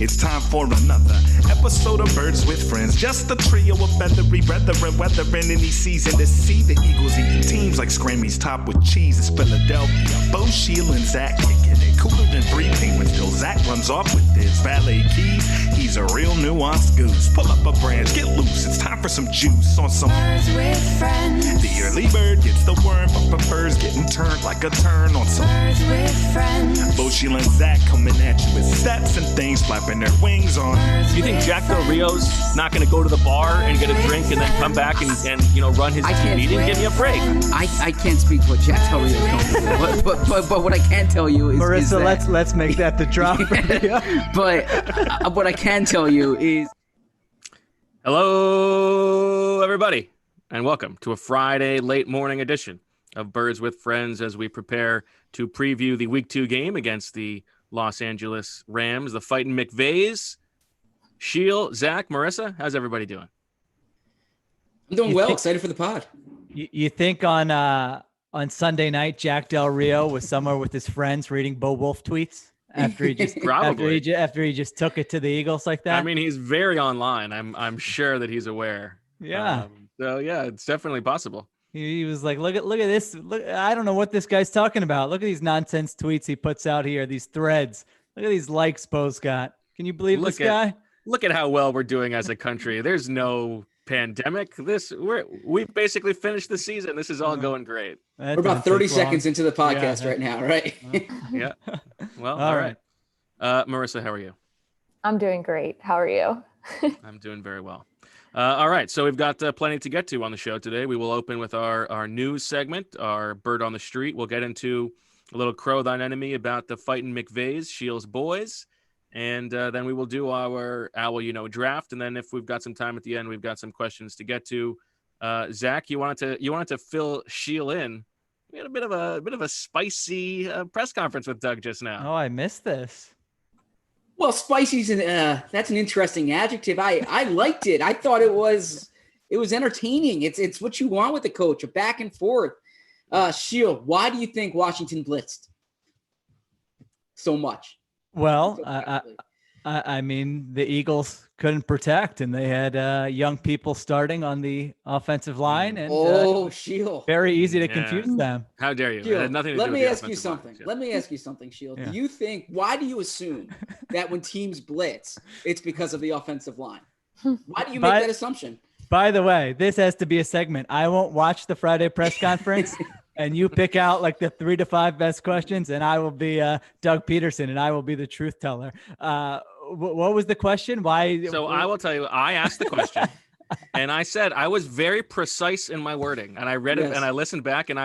It's time for another episode of Birds with Friends. Just a trio of feathery brethren weathering any season to see the Eagles eating teams like Scrammy's top with cheese. It's Philadelphia. Bo, Sheila, and Zach kicking it cooler than 3 penguins till Zach runs off with his valet keys. He's a real nuanced goose. Pull up a branch, get loose. It's time for some juice on some Birds with Friends. The early bird gets the worm, but prefers getting turned like a turn on some Birds with Friends. Bo, Sheila, and Zach coming at you with stats and things flapping their wings on. Birds You think with Jack Del Friends. Rio's not going to go to the bar and get a drink and then come back and run his I can't- meeting? Give me a break. I can't speak what Jack Del Rio's going to do, but what I can tell you is Marissa, that, let's make that the drop. but what I can tell you is Hello, everybody, and welcome to a Friday late morning edition of Birds with Friends as we prepare to preview the Week 2 game against the Los Angeles Rams, the Fightin' McVays. Sheil, Zach, Marissa, how's everybody doing? I'm doing You well. think- Excited for the pod. You think on Sunday night Jack Del Rio was somewhere with his friends reading Bo Wolf tweets after he just Probably. after he just took it to the Eagles like that? I mean, he's very online. I'm sure that he's aware. Yeah. So yeah, it's definitely possible. He was like, look at this. Look, I don't know what this guy's talking about. Look at these nonsense tweets he puts out here, these threads. Look at these likes Bo's got. Can you believe this guy? Look at how well we're doing as a country. There's no pandemic. We basically finished the season. This is all going great. That We're about doesn't 30 take long. seconds into the podcast Yeah. right now, right? Yeah. Well, All all right. Marissa, how are you? I'm doing great. How are you? I'm doing very well. All right. So we've got plenty to get to on the show today. We will open with our news segment, our Bird on the Street. We'll get into a little Crow Thine Enemy about the Fightin' McVays, Shields boys. And then we will do our Owl draft. And then if we've got some time at the end, we've got some questions to get to. Zach, you wanted to fill Sheil in. We had a bit of a spicy press conference with Doug just now. Oh, I missed this. Well, spicy's that's an interesting adjective. I liked it. I thought it was entertaining. It's what you want with the coach, a back and forth. Sheil, why do you think Washington blitzed so much? Well, So I effectively? I mean, the Eagles couldn't protect, and they had young people starting on the offensive line, and Sheil. very easy to Yeah. confuse them. How dare you? It Sheil, had nothing to let do me with the ask you offensive something. lines. Yeah. Let me ask you something, Sheil. Yeah. Do you assume that when teams blitz, it's because of the offensive line? Why do you make But- that assumption? By the way, this has to be a segment. I won't watch the Friday press conference, and you pick out like the 3 to 5 best questions, and I will be Doug Peterson, and I will be the truth teller. What was the question? Why? So I will tell you, I asked the question and I said, I was very precise in my wording, and I read it Yes. and I listened back, and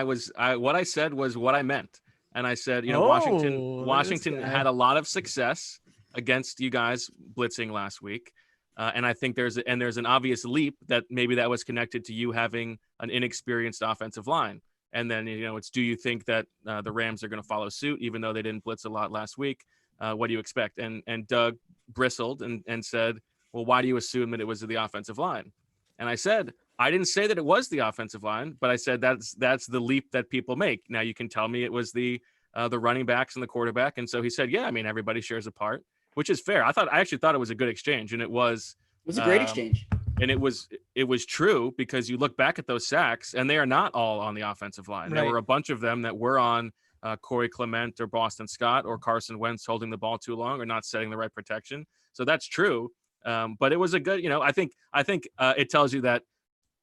what I said was what I meant. And I said, Oh, Washington this guy. had a lot of success against you guys blitzing last week. And I think there's an obvious leap that maybe that was connected to you having an inexperienced offensive line. And then, it's, do you think that the Rams are going to follow suit, even though they didn't blitz a lot last week? What do you expect? And Doug bristled and said, well, why do you assume that it was the offensive line? And I said, I didn't say that it was the offensive line, but I said that's the leap that people make. Now you can tell me it was the running backs and the quarterback. And so he said, yeah, I mean, everybody shares a part, which is fair. I actually thought it was a good exchange, and it was. It was a great exchange. And it was true, because you look back at those sacks and they are not all on the offensive line. There Right. were a bunch of them that were on Corey Clement or Boston Scott or Carson Wentz holding the ball too long or not setting the right protection. So that's true. But it was a good, I think it tells you that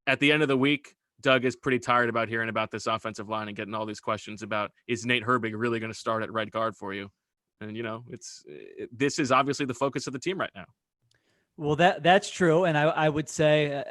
at the end of the week, Doug is pretty tired about hearing about this offensive line and getting all these questions about, is Nate Herbig really going to start at right guard for you? And, this is obviously the focus of the team right now. Well, that's true, and I would say,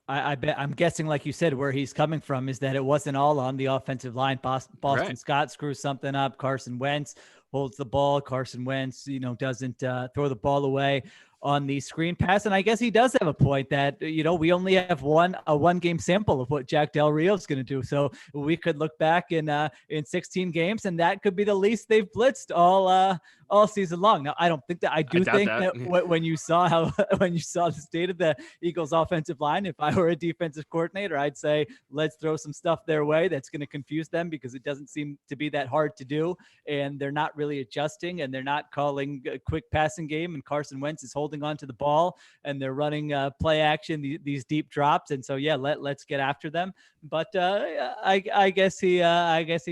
I bet I'm guessing, like you said, where he's coming from is that it wasn't all on the offensive line. Boston Right. Scott screws something up. Carson Wentz holds the ball. Carson Wentz, doesn't throw the ball away. on the screen pass. And I guess he does have a point that, we only have a one game sample of what Jack Del Rio is going to do. So we could look back in 16 games, and that could be the least they've blitzed all season long. Now, I don't think that. I think that when you saw when you saw the state of the Eagles offensive line, if I were a defensive coordinator, I'd say, let's throw some stuff their way that's going to confuse them, because it doesn't seem to be that hard to do. And they're not really adjusting, and they're not calling a quick passing game. And Carson Wentz is holding on to the ball, and they're running play action, these deep drops. And so, yeah, let's get after them. But I guess he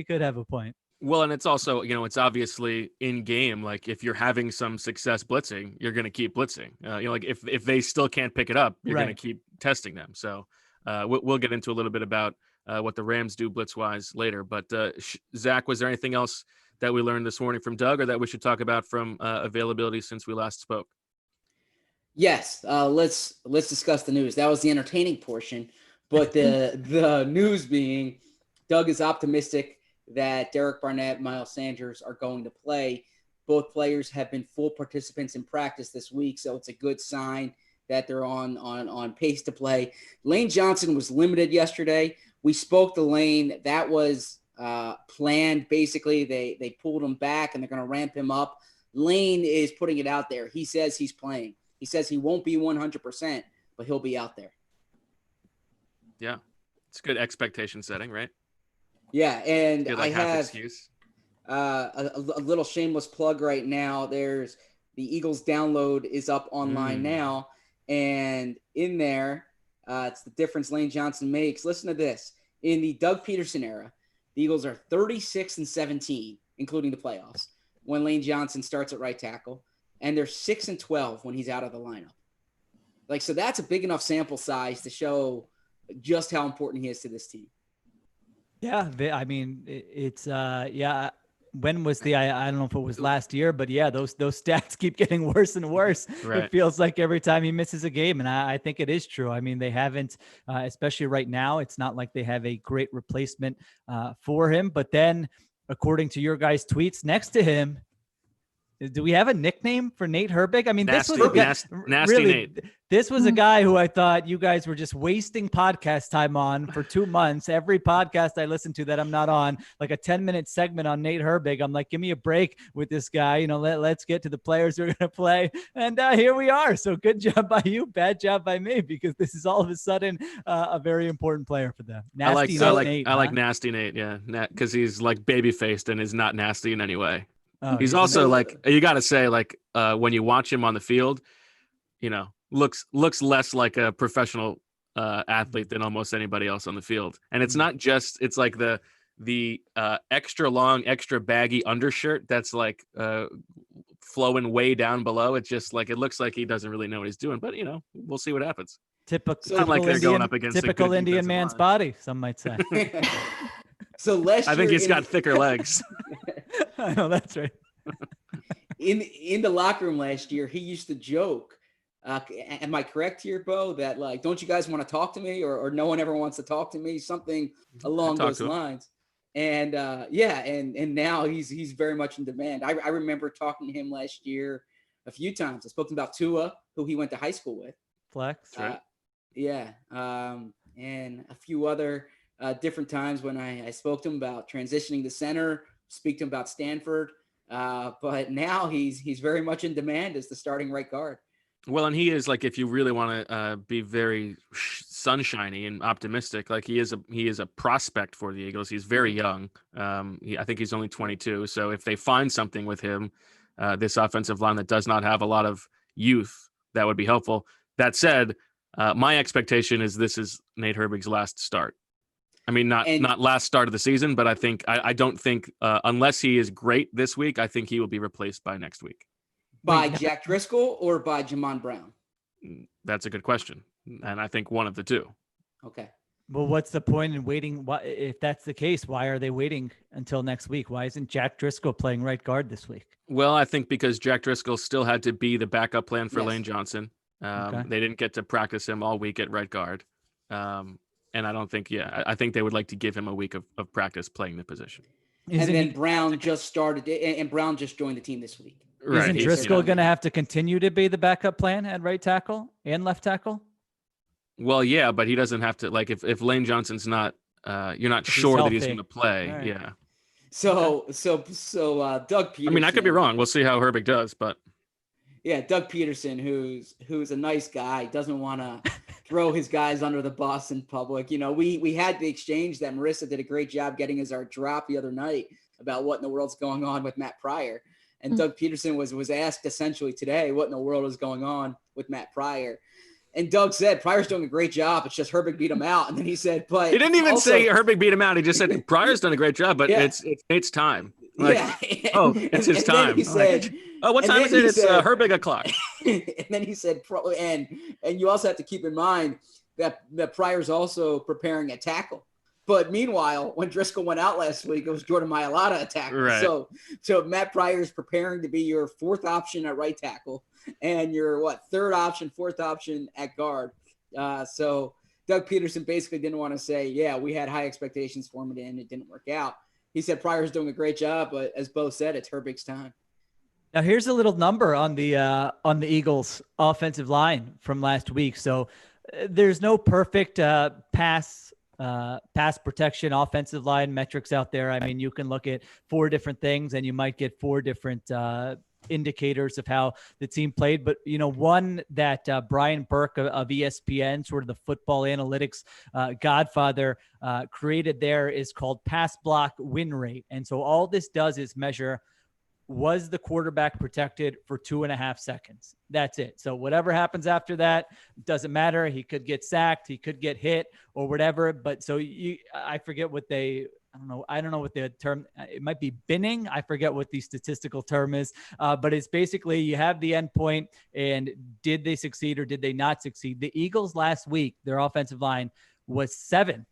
could have a point. Well, and it's also, it's obviously in game. Like, if you're having some success blitzing, you're going to keep blitzing. Like if they still can't pick it up, you're going to keep testing them. So we'll get into a little bit about what the Rams do blitz wise later. But Zach, was there anything else that we learned this morning from Doug, or that we should talk about from availability since we last spoke? Yes. Let's discuss the news. That was the entertaining portion, but the news being, Doug is optimistic that Derek Barnett, Miles Sanders are going to play. Both players have been full participants in practice this week, so it's a good sign that they're on pace to play. Lane Johnson was limited yesterday. We spoke to Lane. That was planned. Basically, they pulled him back, and they're going to ramp him up. Lane is putting it out there. He says he's playing. He says he won't be 100%, but he'll be out there. Yeah, it's good expectation setting, right? Yeah, and I have excuse. A little shameless plug right now. There's the Eagles download is up online now, and in there, it's the difference Lane Johnson makes. Listen to this. In the Doug Peterson era, the Eagles are 36-17, including the playoffs, when Lane Johnson starts at right tackle, and they're 6-12 when he's out of the lineup. So that's a big enough sample size to show just how important he is to this team. Yeah, I mean, it's when was I don't know if it was last year, but yeah, those stats keep getting worse and worse. Right. It feels like every time he misses a game, and I think it is true. I mean, they haven't, especially right now, it's not like they have a great replacement for him. But then, according to your guys' tweets next to him, do we have a nickname for Nate Herbig? I mean, nasty Nate. This was a guy who I thought you guys were just wasting podcast time on for 2 months. Every podcast I listen to that I'm not on, like a 10-minute segment on Nate Herbig, I'm like, give me a break with this guy. Let's get to the players who are going to play. And here we are. So good job by you. Bad job by me, because this is all of a sudden a very important player for them. I like nasty Nate. Yeah. Because he's like baby-faced and is not nasty in any way. He's also you got to say, when you watch him on the field, looks less like a professional athlete than almost anybody else on the field. And it's not just, it's like the extra long, extra baggy undershirt that's flowing way down below. It's just it looks like he doesn't really know what he's doing, but we'll see what happens. Typical Indian man's body, some might say. So last I think he's got thicker legs. I know, that's right. In the locker room last year, he used to joke. Am I correct here, Bo? That don't you guys want to talk to me, or no one ever wants to talk to me? Something along those lines. And and now he's very much in demand. I remember talking to him last year a few times. I spoke to him about Tua, who he went to high school with. Flex, right? And a few other different times when I spoke to him about transitioning to center, speak to him about Stanford. But now he's very much in demand as the starting right guard. Well, and he is if you really want to be very sunshiny and optimistic, he is a prospect for the Eagles. He's very young. I think he's only 22. So if they find something with him, this offensive line that does not have a lot of youth, that would be helpful. That said, my expectation is this is Nate Herbig's last start. I mean, not last start of the season, but I don't think unless he is great this week, I think he will be replaced by next week. By Jack Driscoll or by Jamon Brown? That's a good question. And I think one of the two. Okay. Well, what's the point in waiting? If that's the case, why are they waiting until next week? Why isn't Jack Driscoll playing right guard this week? Well, I think because Jack Driscoll still had to be the backup plan for Lane Johnson. They didn't get to practice him all week at right guard. And I don't think, I think they would like to give him a week of practice playing the position. And then Brown just started, and Brown just joined the team this week. Right. Isn't he's, Driscoll you know, going to have to continue to be the backup plan at right tackle and left tackle? Well, yeah, but he doesn't have to. Like, if Lane Johnson's not, you're not If he's sure that he's healthy. going to play. All right. Yeah. So Doug Peterson. I mean, I could be wrong. We'll see how Herbig does, but Yeah, Doug Peterson, who's a nice guy, doesn't want to throw his guys under the bus in public. You know, we had the exchange that Marissa did a great job getting as our drop the other night about what in the world's going on with Matt Pryor. And Doug Peterson was asked essentially today what in the world is going on with Matt Pryor. And Doug said, Pryor's doing a great job. It's just Herbig beat him out. And then he said, but he didn't even also, say Herbig beat him out. He just said Pryor's done a great job, but Yeah. it's time. Like, yeah. oh, it's his and time. Then he said, oh, what and time then is it? he It's said- Herbig o'clock. and then he said, and you also have to keep in mind that Pryor's also preparing a tackle. But meanwhile, when Driscoll went out last week, it was Jordan Mailata at tackle. Right. So Matt Pryor is preparing to be your fourth option at right tackle and your third option, fourth option at guard. So Doug Peterson basically didn't want to say, yeah, we had high expectations for him and it didn't work out. He said Pryor's doing a great job, but as Bo said, it's Herbig's time. Now here's a little number on the Eagles offensive line from last week. So there's no perfect pass protection offensive line metrics out there. I mean, you can look at 4 different things and you might get 4 different indicators of how the team played. But, you know, one that Brian Burke of ESPN, sort of the football analytics godfather, created there is called pass block win rate. And so all this does is measure, was the quarterback protected for 2.5 seconds? That's it. So whatever happens after that, doesn't matter. He could get sacked, he could get hit or whatever. But so I forget what I don't know what the term, it might be binning. I forget what the statistical term is, but it's basically you have the end point and did they succeed or did they not succeed? The Eagles last week, their offensive line was 7th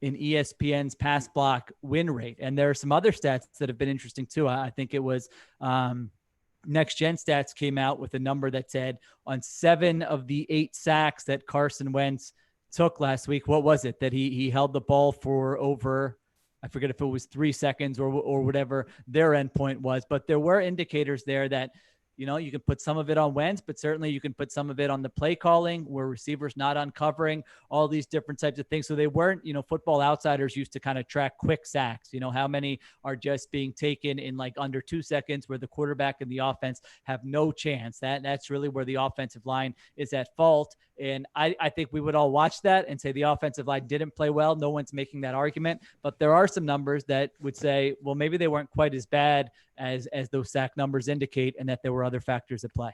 in ESPN's pass block win rate. And there are some other stats that have been interesting too. I think it was Next Gen Stats came out with a number that said on 7 of the 8 sacks that Carson Wentz took last week, what was it? That he held the ball for over, I forget if it was 3 seconds or whatever their endpoint was, but there were indicators there that, you know, you can put some of it on Wentz, but certainly you can put some of it on the play calling where receivers not uncovering, all these different types of things. So they weren't, you know, Football Outsiders used to kind of track quick sacks, you know, how many are just being taken in like under 2 seconds where the quarterback and the offense have no chance. That's really where the offensive line is at fault. And I think we would all watch that and say the offensive line didn't play well. No one's making that argument, but there are some numbers that would say, well, maybe they weren't quite as bad as those sack numbers indicate, and that there were other factors at play.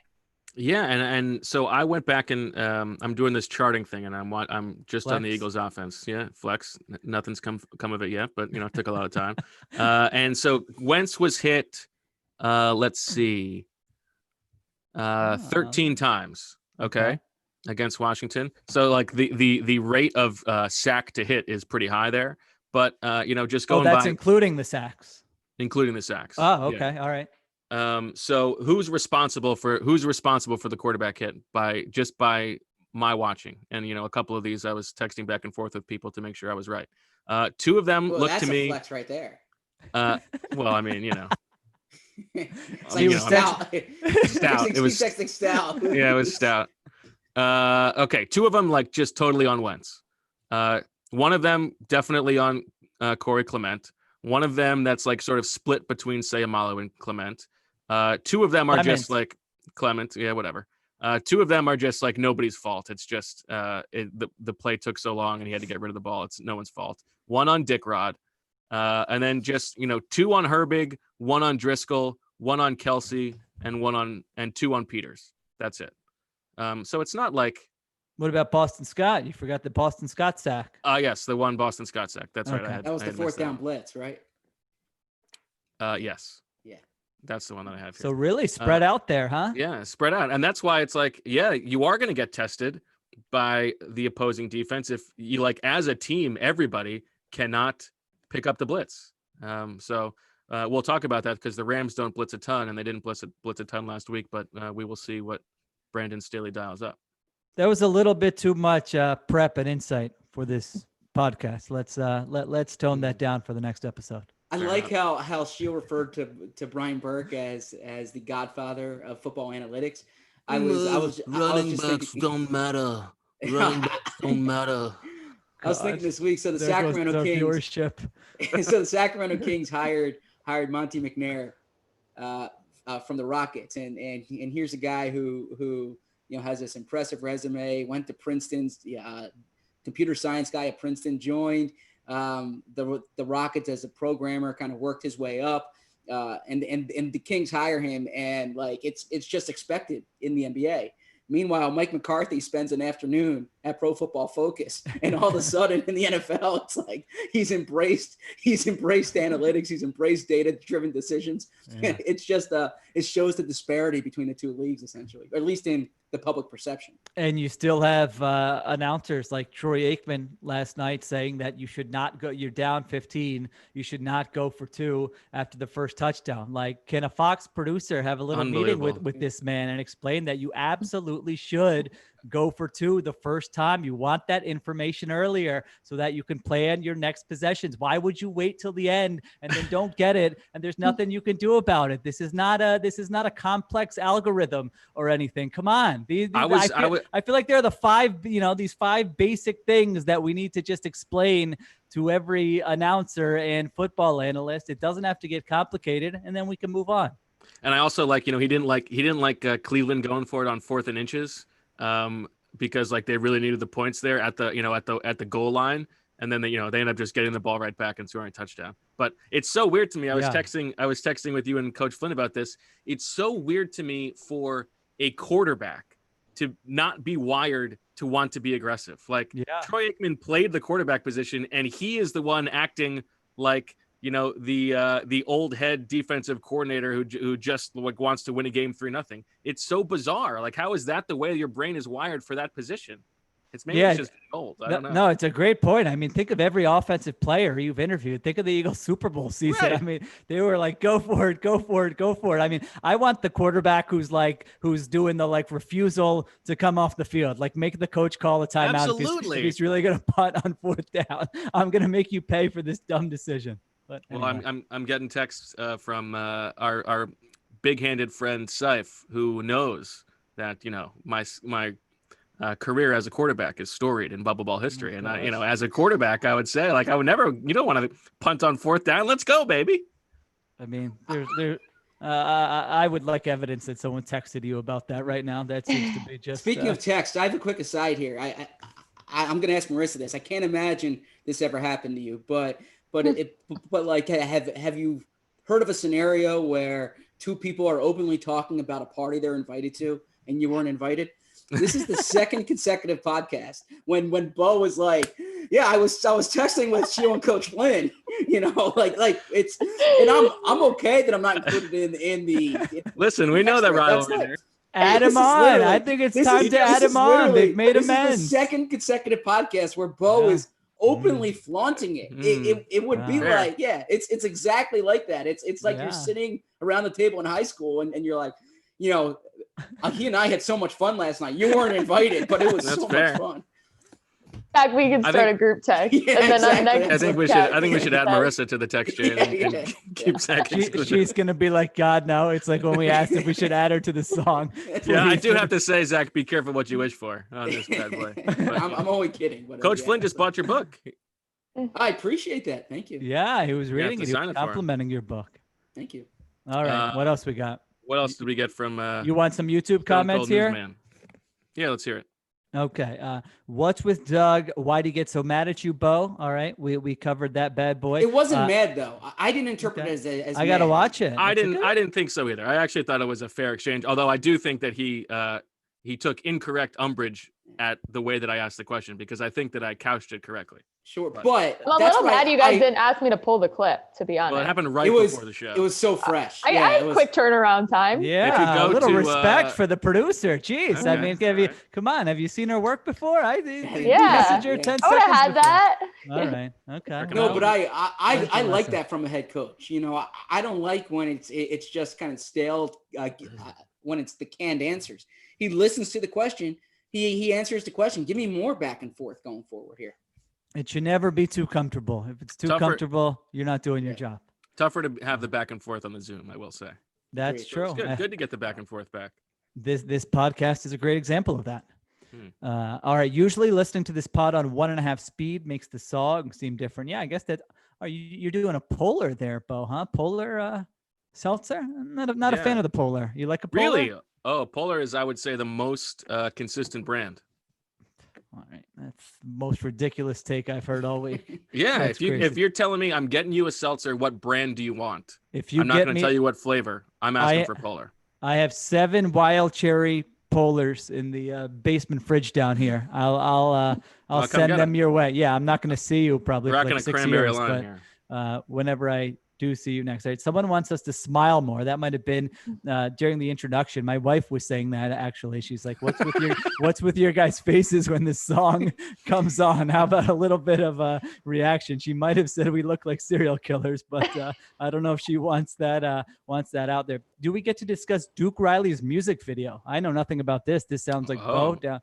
Yeah, and so I went back and I'm doing this charting thing, and I'm just Flex. on the Eagles offense. Yeah, flex. Nothing's come of it yet, but you know, it took a lot of time. And so Wentz was hit. Let's see, 13 times. Okay. Against Washington. So like the rate of sack to hit is pretty high there. But you know, just going that's by including the sacks. Including the sacks. Oh, okay. Yeah. All right. So who's responsible for the quarterback hit by my watching? And you know, a couple of these I was texting back and forth with people to make sure I was right. 2 of them looked to me. That's a flex right there. Well, I mean, you know. It's You like know, stout. Stout. It was texting stout. Yeah, it was stout. Okay, 2 of them like just totally on Wentz. One of them definitely on Corey Clement. One of them that's like sort of split between Sayamalu and Clement. 2 of them are just like Clement. Yeah, whatever. 2 of them are just like nobody's fault. It's just the play took so long and he had to get rid of the ball. It's no one's fault. 1 on Dick Rod. And then just, you know, 2 on Herbig, 1 on Driscoll, 1 on Kelsey, and 2 on Peters. That's it. So it's not like. What about Boston Scott? You forgot the Boston Scott sack. Yes, the 1 Boston Scott sack. That's right. Okay. That was the 4th down blitz, right? Yes. Yeah. That's the one that I have here. So really spread out there, huh? Yeah, spread out. And that's why it's like, yeah, you are going to get tested by the opposing defense if you, like, as a team, everybody cannot pick up the blitz. So we'll talk about that because the Rams don't blitz a ton, and they didn't blitz a ton last week, but we will see what Brandon Staley dials up. That was a little bit too much prep and insight for this podcast. Let's tone that down for the next episode. I Fair like enough. how Sheil referred to Brian Burke as the godfather of football analytics. I was just thinking. matter. I Don't matter. was thinking God, this week. So the there goes Sacramento our Kings. viewership. So the Sacramento Kings hired Monty McNair from the Rockets, and here's a guy who has this impressive resume. Went to Princeton's computer science guy at Princeton. Joined the Rockets as a programmer. Kind of worked his way up, and the Kings hire him, and like it's just expected in the NBA. Meanwhile, Mike McCarthy spends an afternoon at Pro Football Focus, and all of a sudden in the NFL, it's like he's embraced analytics, he's embraced data-driven decisions. Yeah. It's just it shows the disparity between the two leagues, essentially, or at least in the public perception. And you still have announcers like Troy Aikman last night saying that you should not go. You're down 15. You should not go for 2 after the first touchdown. Like, can a Fox producer have a little meeting with this man and explain that you absolutely should go for 2 the first time? You want that information earlier so that you can plan your next possessions. Why would you wait till the end and then don't get it and there's nothing you can do about it? This is not a complex algorithm or anything. Come on. I feel like there are these 5 basic things that we need to just explain to every announcer and football analyst. It doesn't have to get complicated, and then we can move on. And I also like, he didn't like Cleveland going for it on 4th and inches, because like they really needed the points there at the goal line. And then they end up just getting the ball right back and scoring a touchdown. But it's so weird to me. I was texting with you and Coach Flynn about this. It's so weird to me for a quarterback to not be wired to want to be aggressive. Like Troy Aikman played the quarterback position, and he is the one acting like, the old head defensive coordinator who just like wants to win a game 3-0. It's so bizarre. Like, how is that the way your brain is wired for that position? It's just old. I don't know. No, it's a great point. I mean, think of every offensive player you've interviewed. Think of the Eagles Super Bowl season. Right. I mean, they were like, go for it, go for it, go for it. I mean, I want the quarterback who's doing the like refusal to come off the field, like make the coach call a timeout. Absolutely. If he's really going to punt on 4th down. I'm going to make you pay for this dumb decision. But anyway. Well, I'm getting texts from our big-handed friend Seif, who knows that my career as a quarterback is storied in bubble ball history. And as a quarterback, I would say, like, you don't want to punt on 4th down. Let's go, baby. I mean, I would like evidence that someone texted you about that right now. That seems to be just. Speaking of text, I have a quick aside here. I'm going to ask Marissa this. I can't imagine this ever happened to you, but have you heard of a scenario where 2 people are openly talking about a party they're invited to and you weren't invited? This is the second consecutive podcast when Bo was like, yeah, I was texting with Sheil and Coach Flynn, like it's, and I'm okay that I'm not included in the. Listen, we know that rivalry there. Add him on. I think it's time to add him on. They've made amends. This is the second consecutive podcast where Bo is openly flaunting it. It would be like, it's exactly like that. It's like you're sitting around the table in high school and you're like, he and I had so much fun last night. You weren't invited, but it was so much fun. Back, we can start a group text. Yeah, and then exactly. I think we should add Marissa to the text chain and keep Zach excluded. She's gonna be like God now. It's like when we asked if we should add her to the song. Yeah, I do have to say, Zach, be careful what you wish for on this bad boy. I'm only kidding. Coach Flynn just bought your book. I appreciate that. Thank you. Yeah, he was reading it. He was complimenting your book. Thank you. All right. What else we got? What else did we get from? You want some YouTube comments here? Newsman. Yeah, let's hear it. Okay. What's with Doug? Why'd he get so mad at you, Bo? All right. We covered that bad boy. It wasn't mad though. I didn't interpret it as I got to watch it. I didn't think so either. I actually thought it was a fair exchange. Although I do think that he took incorrect umbrage at the way that I asked the question, because I think that I couched it correctly. Sure, but I'm a little mad you guys didn't ask me to pull the clip, to be honest. Well, it happened before the show. It was so fresh. I had quick turnaround time. Yeah, a little respect for the producer. Jeez, okay. I mean, have you seen her work before? Messenger 10 I would have had that. All right, okay. No, but I like that from a head coach. I don't like when it's just kind of stale. When it's the canned answers, he listens to the question. He answers the question. Give me more back and forth going forward here. It should never be too comfortable. If it's too comfortable, you're not doing your job. Tougher to have the back and forth on the Zoom, I will say. That's Great. true. It's good to get the back and forth back. This podcast is a great example of that. All right. Usually listening to this pod on 1.5 speed makes the song seem different. Yeah, I guess that. You're doing a polar there, Bo, huh? Polar seltzer? I'm not a fan of the polar. You like a polar? Really? Oh, Polar is, I would say, the most consistent brand. All right. That's the most ridiculous take I've heard all week. Yeah. That's If you're telling me I'm getting you a seltzer, what brand do you want? I'm not get going to tell you what flavor. I'm asking for Polar. I have 7 wild cherry polars in the basement fridge down here. I'll send them your way. Yeah, I'm not going to see you probably for like 6 years, but whenever I do see you next. Right? Someone wants us to smile more. That might have been during the introduction. My wife was saying that actually. She's like, "What's with your guys' faces when this song comes on? How about a little bit of a reaction?" She might have said we look like serial killers, but I don't know if she wants that out there. Do we get to discuss Duke Riley's music video? I know nothing about this. This sounds like Bo. Do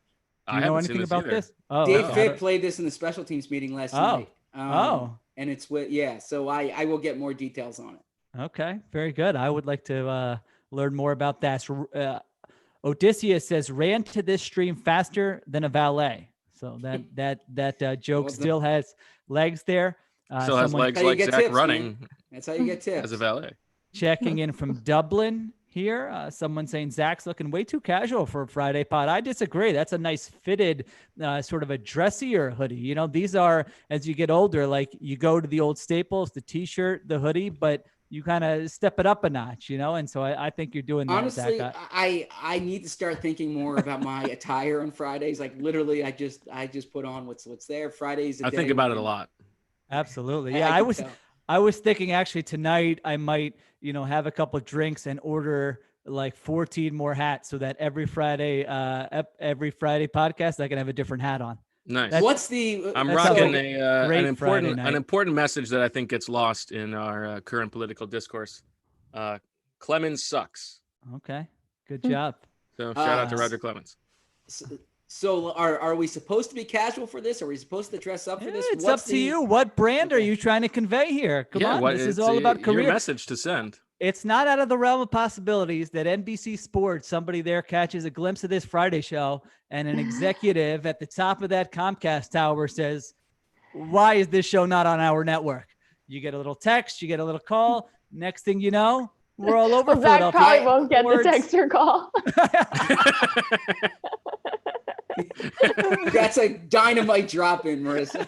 you know anything about this? Oh, Dave Fick played this in the special teams meeting last night. And it's so I will get more details on it. Okay, very good. I would like to learn more about that. Odysseus says, ran to this stream faster than a valet. So that joke still has legs there. Still has legs like Zach tips, running. Man. That's how you get tips. As a valet. Checking in from Dublin here. Someone saying Zach's looking way too casual for a Friday pod. I disagree. That's a nice fitted sort of a dressier hoodie. You know, these are, as you get older, like you go to the old staples, the t-shirt, the hoodie, but you kind of step it up a notch, you know? And so I think you're doing that. Honestly, Zach. I need to start thinking more about my attire on Fridays. Like literally, I just put on what's there. Fridays. I think about it a lot. Absolutely. Yeah. I was thinking actually tonight I might, have a couple of drinks and order like 14 more hats so that every Friday podcast, I can have a different hat on. Nice. I'm rocking an important message that I think gets lost in our current political discourse. Clemens sucks. Okay. Good job. So shout out to Roger Clemens. So are we supposed to be casual for this? Are we supposed to dress up for this? It's up to you. What brand are you trying to convey here? Come on, this is all about career. Your message to send. It's not out of the realm of possibilities that NBC Sports, somebody there catches a glimpse of this Friday show and an executive at the top of that Comcast tower says, why is this show not on our network? You get a little text, you get a little call. Next thing you know, we're all over Zach probably won't get the text or call. That's a dynamite drop in, Marissa.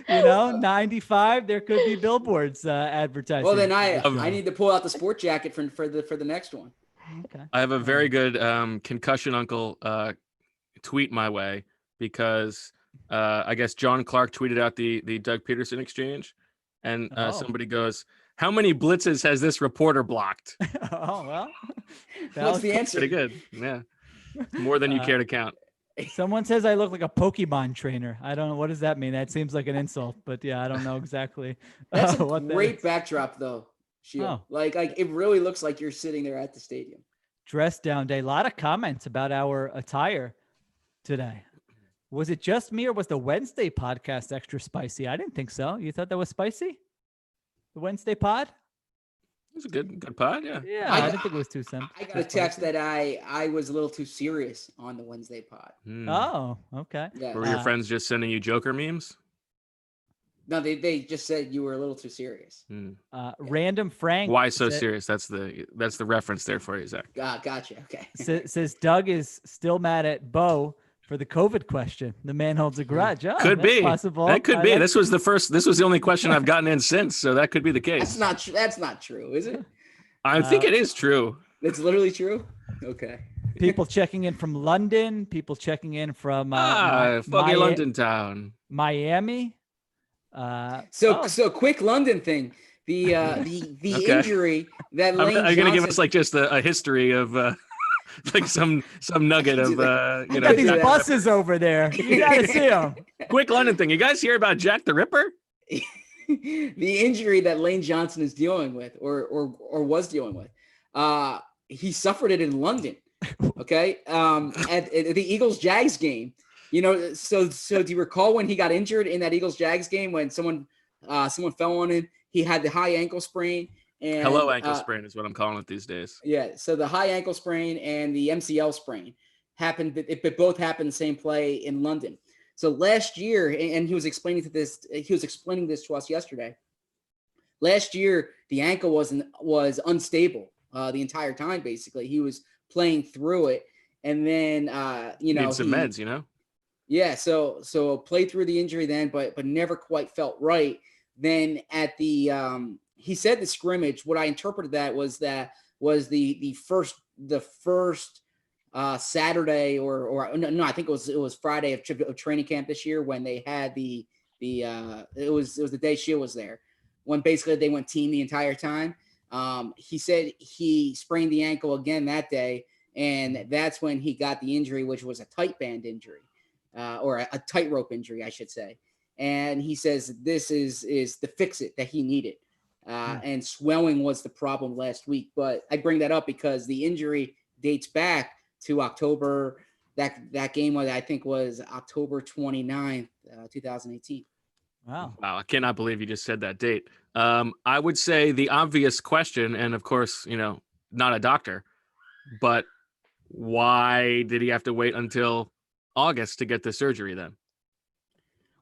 95, there could be billboards advertising. Well, then I need to pull out the sport jacket for the next one. Okay. I have a very good concussion uncle tweet my way because I guess John Clark tweeted out the Doug Peterson exchange, and somebody goes, "How many blitzes has this reporter blocked?" Oh well, what's the answer? Pretty good. Yeah, more than you care to count. Someone says I look like a Pokemon trainer. I don't know. What does that mean? That seems like an insult, but yeah, I don't know exactly. That's a great backdrop though. Like it really looks like you're sitting there at the stadium. Dress down day. A lot of comments about our attire today. Was it just me or was the Wednesday podcast extra spicy? I didn't think so. You thought that was spicy? The Wednesday pod? It was a good pod, yeah. Yeah, I didn't think it was too simple. I got a text that I was a little too serious on the Wednesday pod. Oh, okay. Yeah. Were your friends just sending you Joker memes? No, they just said you were a little too serious. Random Frank. Why so serious? That's the reference there for you, Zach. Gotcha. Okay. Says Doug is still mad at Bo for the COVID question. The man holds a grudge. Oh, could be possible. That could be. This was the only question I've gotten in since, so that could be the case. That's not true, is it? I think it is true. It's literally true. Okay. People checking in from London. People checking in from foggy London town, Miami. So quick London thing. The okay. Injury that Lane Johnson. Are you gonna give us like just a history of? Like some nugget of got these buses over there. You gotta see them. Quick London thing. You guys hear about Jack the Ripper? The injury that Lane Johnson is dealing with, or was dealing with, he suffered it in London. Okay, at the Eagles Jags game. So do you recall when he got injured in that Eagles Jags game when someone fell on him? he had the high ankle sprain. And, Hello ankle sprain is what I'm calling it these days. Yeah, so the high ankle sprain and the MCL sprain happened. It both happened the same play in London. So last year, and he was explaining this to us yesterday. Last year, the ankle was unstable the entire time. Basically, he was playing through it, and then Need some meds, Yeah, so played through the injury then, but never quite felt right. Then at the he said the scrimmage. What I interpreted that was the first Saturday or no, I think it was Friday of training camp this year when they had it was the day Shield was there, when basically they went team the entire time. He said he sprained the ankle again that day, and that's when he got the injury, which was a tight band injury, or a tightrope injury, I should say. And he says this is the fix it that he needed. And swelling was the problem last week. But I bring that up because the injury dates back to October. That game was October 29th, 2018. Wow. I cannot believe you just said that date. I would say the obvious question, and of course, not a doctor, but why did he have to wait until August to get the surgery then?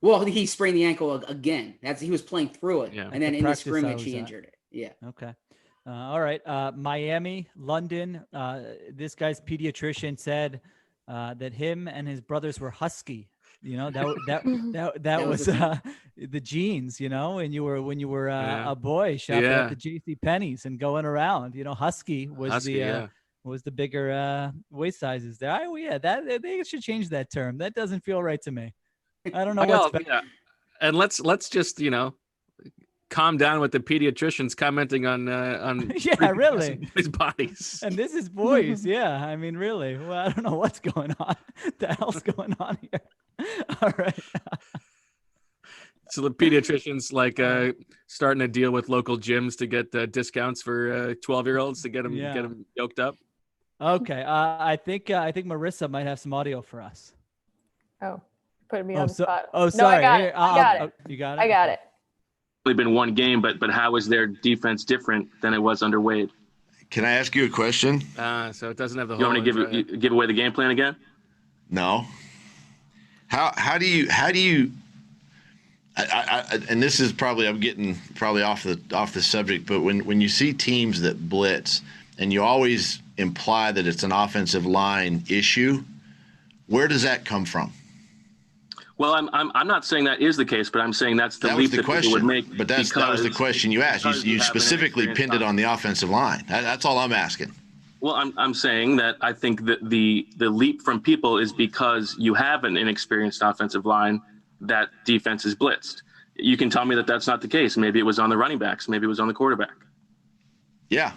Well, he sprained the ankle again. He was playing through it, and then in the scrimmage he injured it. Yeah. Okay. All right. Miami, London. This guy's pediatrician said that him and his brothers were husky. That was the genes. When you were a boy shopping at the J.C. Penney's and going around. Husky was the bigger waist sizes there. They should change that term. That doesn't feel right to me. I don't know what's better. Yeah. And let's just, calm down with the pediatricians commenting on really his bodies. And this is boys. Yeah. I mean, really. Well, I don't know what's going on. What the hell's going on here? All right. So the pediatricians starting to deal with local gyms to get discounts for 12-year-olds to get them yoked up. Okay. I think Marissa might have some audio for us. Oh. Putting me on the spot. Oh, sorry. No, I got it. You got it? I got it. Only been one game, but how is their defense different than it was under Wade? Can I ask you a question? So it doesn't have the You whole. want me to give away the game plan again? No. How do you? And this is probably, I'm getting probably off the subject, but when you see teams that blitz and you always imply that it's an offensive line issue, where does that come from? Well, I'm not saying that is the case, but I'm saying that's the leap that people would make. But that was the question you asked. You specifically pinned it on the offensive line. That's all I'm asking. Well, I'm saying that I think that the leap from people is because you have an inexperienced offensive line that defense is blitzed. You can tell me that that's not the case. Maybe it was on the running backs. Maybe it was on the quarterback. Yeah,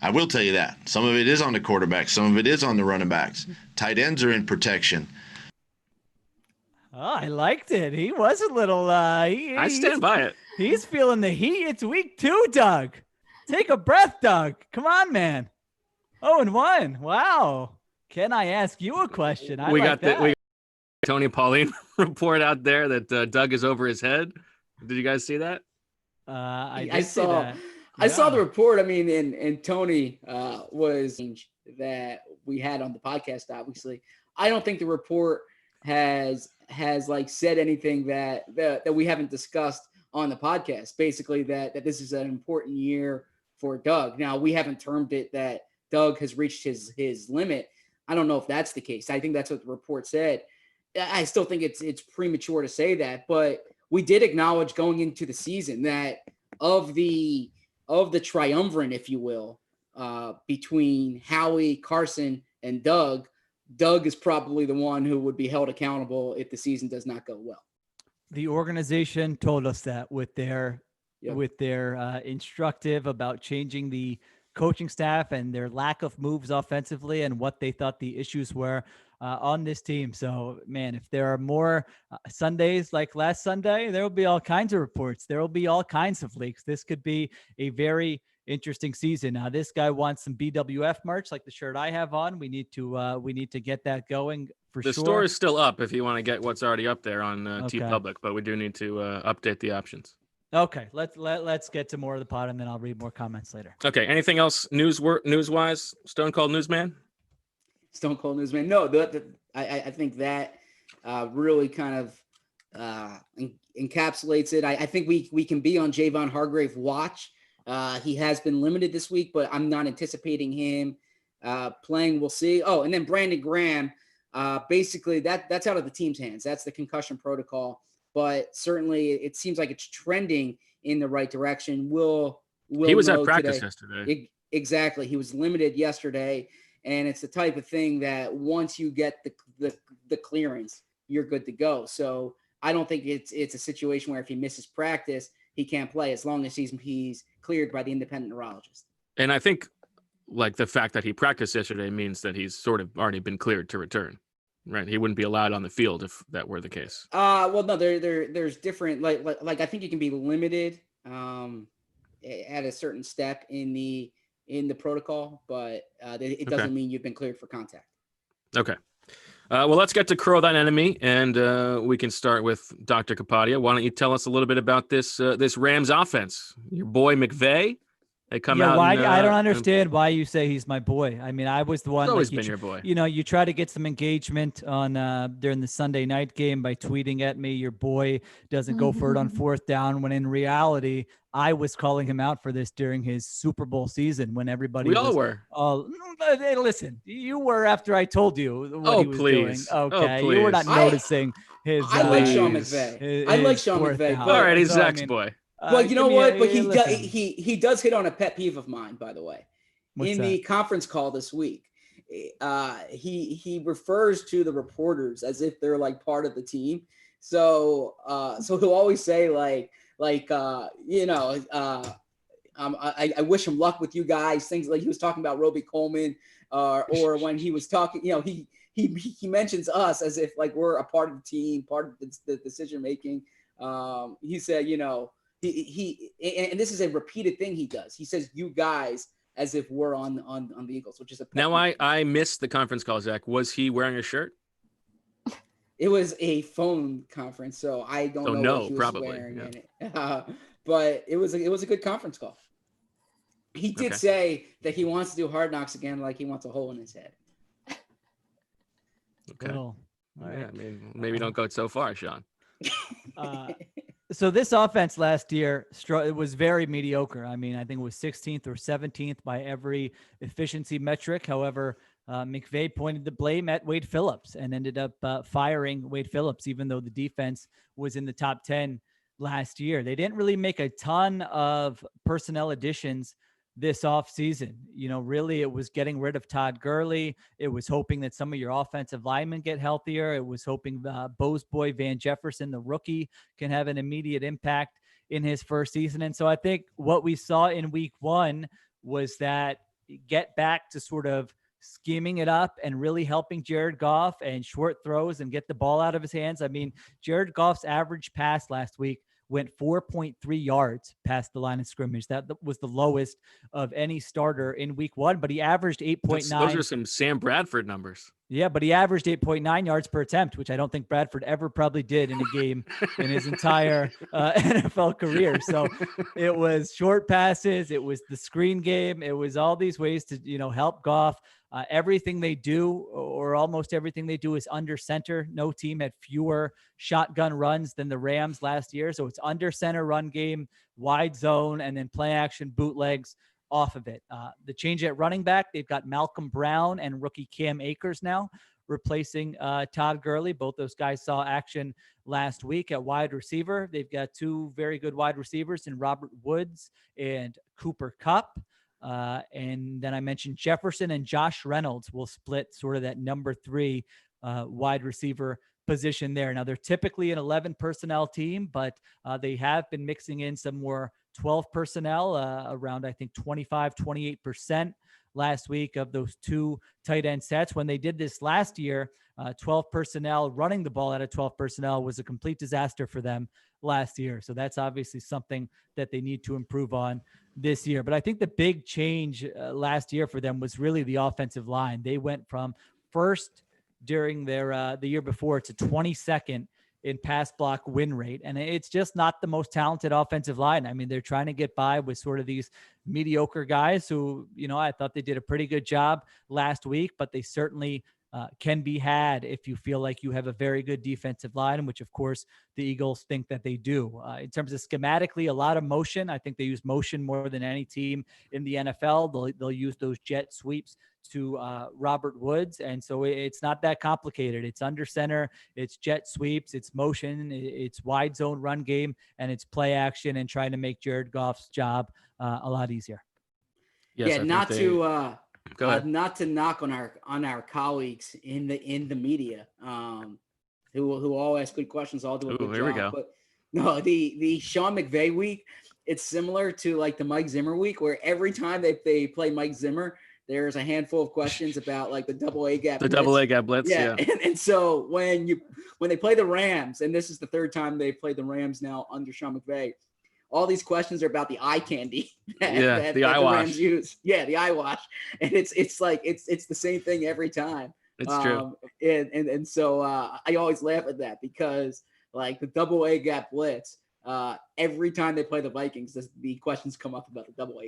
I will tell you that. Some of it is on the quarterback. Some of it is on the running backs. Tight ends are in protection. Oh, I liked it. He was a little. I stand by it. He's feeling the heat. It's week 2, Doug. Take a breath, Doug. Come on, man. 0-1. Wow. Can I ask you a question? We got Tony Pauline report out there that Doug is over his head. Did you guys see that? I saw the report. I mean, and Tony was that we had on the podcast. Obviously, I don't think the report has said anything that we haven't discussed on the podcast. Basically, that this is an important year for Doug. Now, we haven't termed it that Doug has reached his limit. I don't know if that's the case. I think that's what the report said. I still think it's premature to say that, but we did acknowledge going into the season that of the triumvirate, if you will, between Howie, Carson, and Doug is probably the one who would be held accountable if the season does not go well. The organization told us that with their instructive about changing the coaching staff and their lack of moves offensively and what they thought the issues were on this team. So, man, if there are more Sundays like last Sunday, there will be all kinds of reports. There will be all kinds of leaks. This could be a very interesting season. Now, this guy wants some BWF merch, like the shirt I have on. We need to get that going for sure. The store is still up if you want to get what's already up there on TeePublic, but we do need to update the options. Okay, let's get to more of the pod, and then I'll read more comments later. Okay. Anything else news-wise? Stone Cold Newsman? Stone Cold Newsman. No, I think that really kind of encapsulates it. I think we can be on Javon Hargrave watch. He has been limited this week, but I'm not anticipating him playing. We'll see. Oh, and then Brandon Graham. Basically, that's out of the team's hands. That's the concussion protocol. But certainly, it seems like it's trending in the right direction. He was at practice yesterday. Exactly. He was limited yesterday, and it's the type of thing that once you get the clearance, you're good to go. So I don't think it's a situation where if he misses practice, he can't play as long as he's cleared by the independent neurologist. And I think like the fact that he practiced yesterday means that he's sort of already been cleared to return. Right, he wouldn't be allowed on the field if that were the case. Well, no, there's different like I think you can be limited at a certain step in the protocol, but it doesn't mean you've been cleared for contact. Okay. Well, let's get to Curl Thine Enemy, and we can start with Dr. Kapadia. Why don't you tell us a little bit about this Rams offense? Your boy McVay. They come out. Why, I don't understand why you say he's my boy. I mean, I was the one. He's always been your boy. You know, you try to get some engagement on during the Sunday night game by tweeting at me. Your boy doesn't go for it on fourth down. When in reality, I was calling him out for this during his Super Bowl season when everybody. We all were. Oh, hey, listen, you were after I told you what he was doing. Okay, you were not noticing his. I like Sean McVay. I like Sean McVay. All right, he's Zach's boy. Well, you know what? But he does hit on a pet peeve of mine, by the way. In the conference call this week, he refers to the reporters as if they're like part of the team. So he'll always say I wish him luck with you guys. Things like he was talking about Roby Coleman, or when he was talking, he mentions us as if like we're a part of the team, part of the decision making. He said, he and this is a repeated thing he does. He says you guys as if we're on the Eagles, which is a now I missed the conference call, Zach. Was he wearing a shirt? It was a phone conference, so I don't know what he was wearing in it. But it was a good conference call. He did say that he wants to do Hard Knocks again, like he wants a hole in his head. Okay. Cool. All right. Yeah, I mean, maybe don't go so far, Sean. So this offense last year, it was very mediocre. I mean, I think it was 16th or 17th by every efficiency metric. However, McVay pointed the blame at Wade Phillips and ended up firing Wade Phillips, even though the defense was in the top 10 last year. They didn't really make a ton of personnel additions this offseason. Really it was getting rid of Todd Gurley. It was hoping that some of your offensive linemen get healthier. It was hoping Bo's boy Van Jefferson, the rookie, can have an immediate impact in his first season. And so I think what we saw in week one was that get back to sort of scheming it up and really helping Jared Goff and short throws and get the ball out of his hands. I mean, Jared Goff's average pass last week went 4.3 yards past the line of scrimmage. That was the lowest of any starter in week one, but he averaged 8.9. Those are some Sam Bradford numbers. Yeah, but he averaged 8.9 yards per attempt, which I don't think Bradford ever probably did in a game in his entire NFL career. So it was short passes. It was the screen game. It was all these ways to, help Goff. Everything they do, or almost everything they do, is under center. No team had fewer shotgun runs than the Rams last year. So it's under center run game, wide zone, and then play action bootlegs off of it. The change at running back, they've got Malcolm Brown and rookie Cam Akers now replacing Todd Gurley. Both those guys saw action last week. At wide receiver, they've got two very good wide receivers in Robert Woods and Cooper Kupp. And then I mentioned Jefferson and Josh Reynolds will split sort of that number 3 wide receiver position there. Now they're typically an 11 personnel team, but they have been mixing in some more 12 personnel around, I think 28% last week of those 2 tight end sets. When they did this last year, 12 personnel running the ball out of 12 personnel was a complete disaster for them last year. So that's obviously something that they need to improve on this year. But I think the big change last year for them was really the offensive line. They went from first during their the year before to 22nd in pass block win rate. And it's just not the most talented offensive line. I mean, they're trying to get by with sort of these mediocre guys who, I thought they did a pretty good job last week, but they certainly can be had if you feel like you have a very good defensive line, which of course the Eagles think that they do. In terms of schematically, a lot of motion. I think they use motion more than any team in the NFL. They'll use those jet sweeps to Robert Woods. And so it's not that complicated. It's under center, it's jet sweeps, it's motion, it's wide zone run game, and it's play action and trying to make Jared Goff's job a lot easier. Yes, not to knock on our colleagues in the media, who all ask good questions, all do a good job. We go. But no, the Sean McVay week, it's similar to like the Mike Zimmer week, where every time they play Mike Zimmer, there's a handful of questions about like the double A gap. Double A gap blitz. Yeah. And so when they play the Rams, and this is the third time they've played the Rams now under Sean McVay, all these questions are about the eye candy that the eye wash. Rams use. Yeah, the eye wash. And it's like it's the same thing every time. It's true. And so I always laugh at that, because like the double A gap blitz, every time they play the Vikings, the questions come up about the double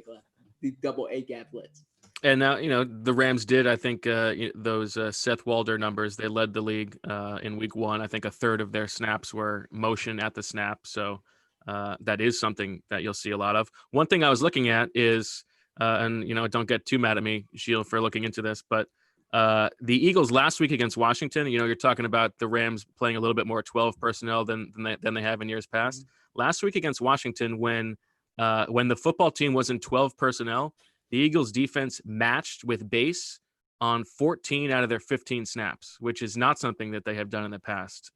A gap blitz. And now, the Rams did, I think, those Seth Walder numbers, they led the league in week 1. I think a third of their snaps were motion at the snap. So that is something that you'll see a lot of. One thing I was looking at is, and, don't get too mad at me, Sheil, for looking into this, but the Eagles last week against Washington, you're talking about the Rams playing a little bit more 12 personnel than they have in years past. Mm-hmm. Last week against Washington, when the football team was in 12 personnel, the Eagles defense matched with base on 14 out of their 15 snaps, which is not something that they have done in the past.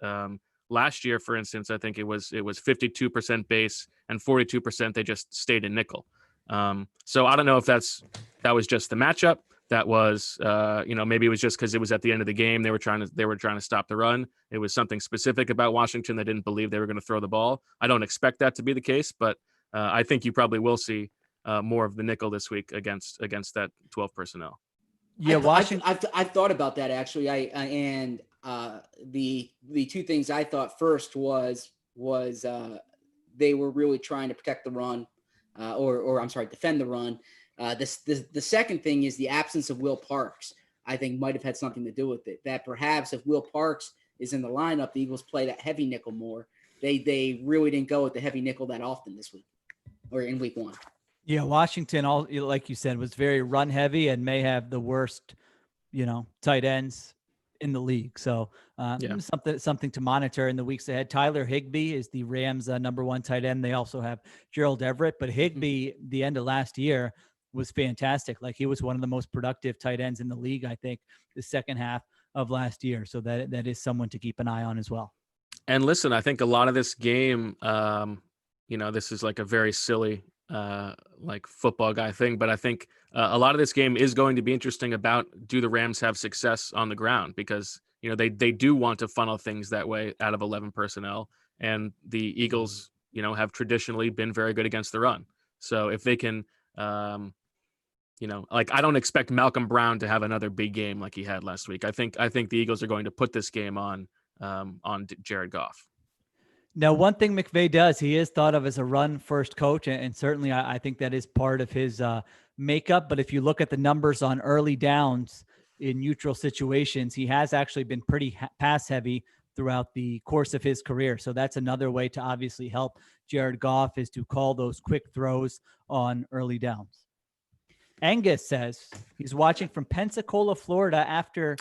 Last year, for instance, I think it was 52% base and 42% they just stayed in nickel. So I don't know if that was just the matchup. That was, maybe it was just because it was at the end of the game. They were trying to stop the run. It was something specific about Washington. They didn't believe they were going to throw the ball. I don't expect that to be the case, but I think you probably will see more of the nickel this week against that 12 personnel. Yeah, Washington. I've thought about that actually. The two things I thought first was they were really trying to protect the run, defend the run. The second thing is the absence of Will Parks. I think might have had something to do with it. That perhaps if Will Parks is in the lineup, the Eagles play that heavy nickel more. They really didn't go with the heavy nickel that often this week or in week 1. Yeah, Washington, like you said, was very run heavy and may have the worst, tight ends in the league. So something to monitor in the weeks ahead. Tyler Higbee is the Rams' number 1 tight end. They also have Gerald Everett, but Higbee, the end of last year, was fantastic. Like he was one of the most productive tight ends in the league, I think, the second half of last year. So that is someone to keep an eye on as well. And listen, I think a lot of this game, this is like a very silly like football guy thing, but I think a lot of this game is going to be interesting about, do the Rams have success on the ground? Because they do want to funnel things that way out of 11 personnel, and the Eagles have traditionally been very good against the run. So if they can I don't expect Malcolm Brown to have another big game like he had last week. I think the Eagles are going to put this game on Jared Goff. Now, one thing McVay does, he is thought of as a run-first coach, and certainly I think that is part of his makeup. But if you look at the numbers on early downs in neutral situations, he has actually been pretty pass-heavy throughout the course of his career. So that's another way to obviously help Jared Goff, is to call those quick throws on early downs. Angus says he's watching from Pensacola, Florida after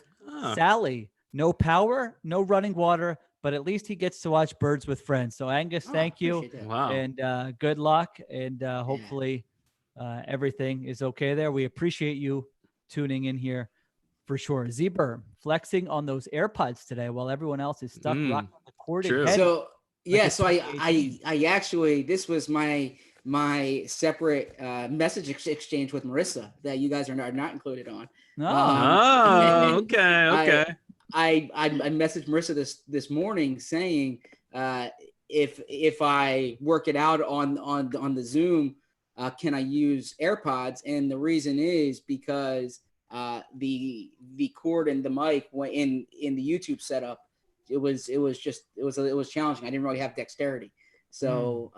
Sally. No power, no running water, but at least he gets to watch Birds with Friends. So Angus, thank you. Wow. And good luck. And hopefully everything is okay there. We appreciate you tuning in here for sure. Z-Berm flexing on those AirPods today while everyone else is stuck rocking the cord. So I actually, this was my separate message exchange with Marissa that you guys are not included on. Okay. I messaged Marissa this morning saying if I work it out on the Zoom, can I use AirPods? And the reason is because the cord and the mic in the YouTube setup it was challenging. I didn't really have dexterity. So,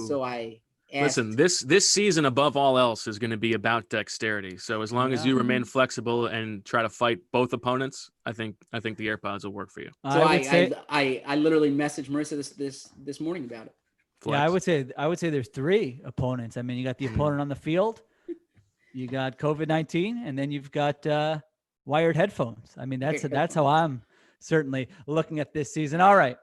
so I asked, listen, this season above all else is going to be about dexterity. So as long as you remain flexible and try to fight both opponents, I think the AirPods will work for you. So I literally messaged Marissa this morning about it. Flex. Yeah, I would say there's 3 opponents. I mean, you got the opponent on the field, you got COVID-19, and then you've got wired headphones. I mean, that's how I'm certainly looking at this season. All right.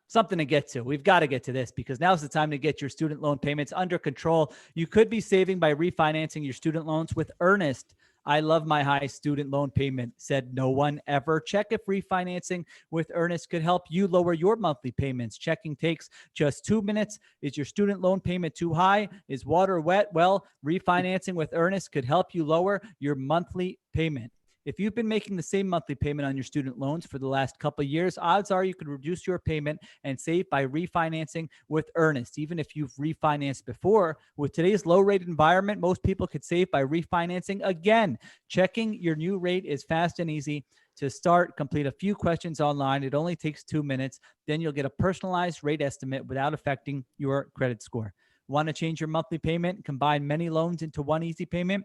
Something to get to. We've got to get to this because now's the time to get your student loan payments under control. You could be saving by refinancing your student loans with Earnest. I love my high student loan payment, said no one ever. Check if refinancing with Earnest could help you lower your monthly payments. Checking takes just 2 minutes. Is your student loan payment too high? Is water wet? Well, refinancing with Earnest could help you lower your monthly payment. If you've been making the same monthly payment on your student loans for the last couple of years, odds are you could reduce your payment and save by refinancing with Earnest. Even if you've refinanced before, with today's low rate environment, most people could save by refinancing again. Checking your new rate is fast and easy. To start, complete a few questions online. It only takes 2 minutes. Then you'll get a personalized rate estimate without affecting your credit score. Want to change your monthly payment? Combine many loans into one easy payment?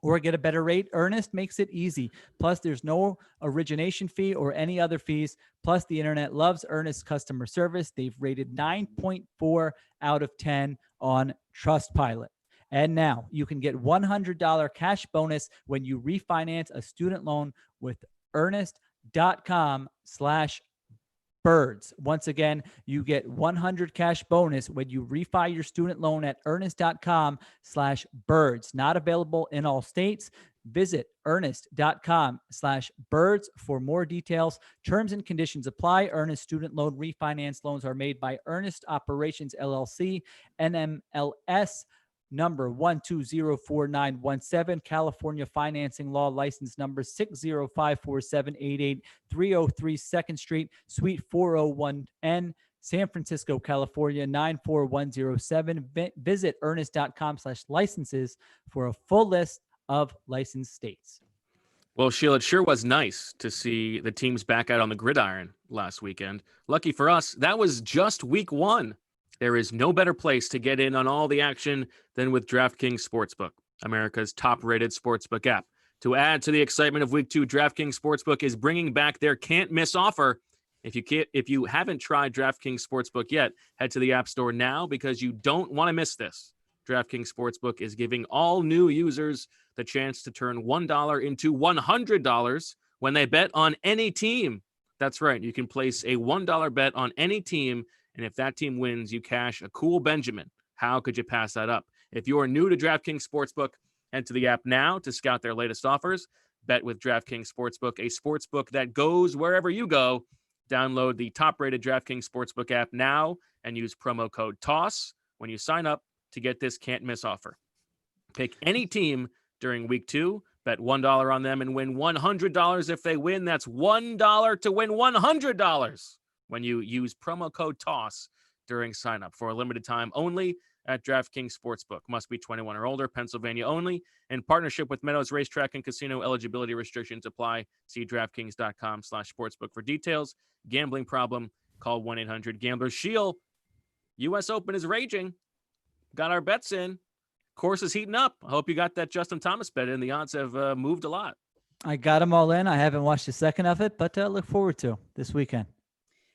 Or get a better rate? Earnest makes it easy. Plus, there's no origination fee or any other fees. Plus, the internet loves Earnest customer service. They've rated 9.4 out of 10 on Trustpilot. And now you can get $100 cash bonus when you refinance a student loan with earnest.com/birds. Once again, you get 100 cash bonus when you refi your student loan at earnest.com/birds. Not available in all states. Visit earnest.com/birds for more details. Terms and conditions apply. Earnest student loan refinance loans are made by Earnest Operations LLC, NMLS number 1204917, California financing law license number 6054788, 303 2nd Street, Suite 401N, San Francisco, California 94107. Visit earnest.com/licenses for a full list of licensed states. Well, Sheila, it sure was nice to see the teams back out on the gridiron last weekend. Lucky for us, that was just week 1. There is no better place to get in on all the action than with DraftKings Sportsbook, America's top-rated sportsbook app. To add to the excitement of Week 2, DraftKings Sportsbook is bringing back their can't-miss offer. If you haven't tried DraftKings Sportsbook yet, head to the App Store now because you don't want to miss this. DraftKings Sportsbook is giving all new users the chance to turn $1 into $100 when they bet on any team. That's right. You can place a $1 bet on any team, and if that team wins, you cash a cool Benjamin. How could you pass that up? If you are new to DraftKings Sportsbook, head to the app now to scout their latest offers. Bet with DraftKings Sportsbook, a sportsbook that goes wherever you go. Download the top-rated DraftKings Sportsbook app now and use promo code TOSS when you sign up to get this can't-miss offer. Pick any team during Week 2, bet $1 on them, and win $100 if they win. That's $1 to win $100 when you use promo code TOSS during sign-up for a limited time only at DraftKings Sportsbook. Must be 21 or older, Pennsylvania only. In partnership with Meadows Racetrack and Casino, eligibility restrictions apply. See DraftKings.com/sportsbook for details. Gambling problem, call 1-800-GAMBLERS. Sheil, U.S. Open is raging. Got our bets in. Course is heating up. I hope you got that Justin Thomas bet in. The odds have moved a lot. I got them all in. I haven't watched a second of it, but look forward to this weekend.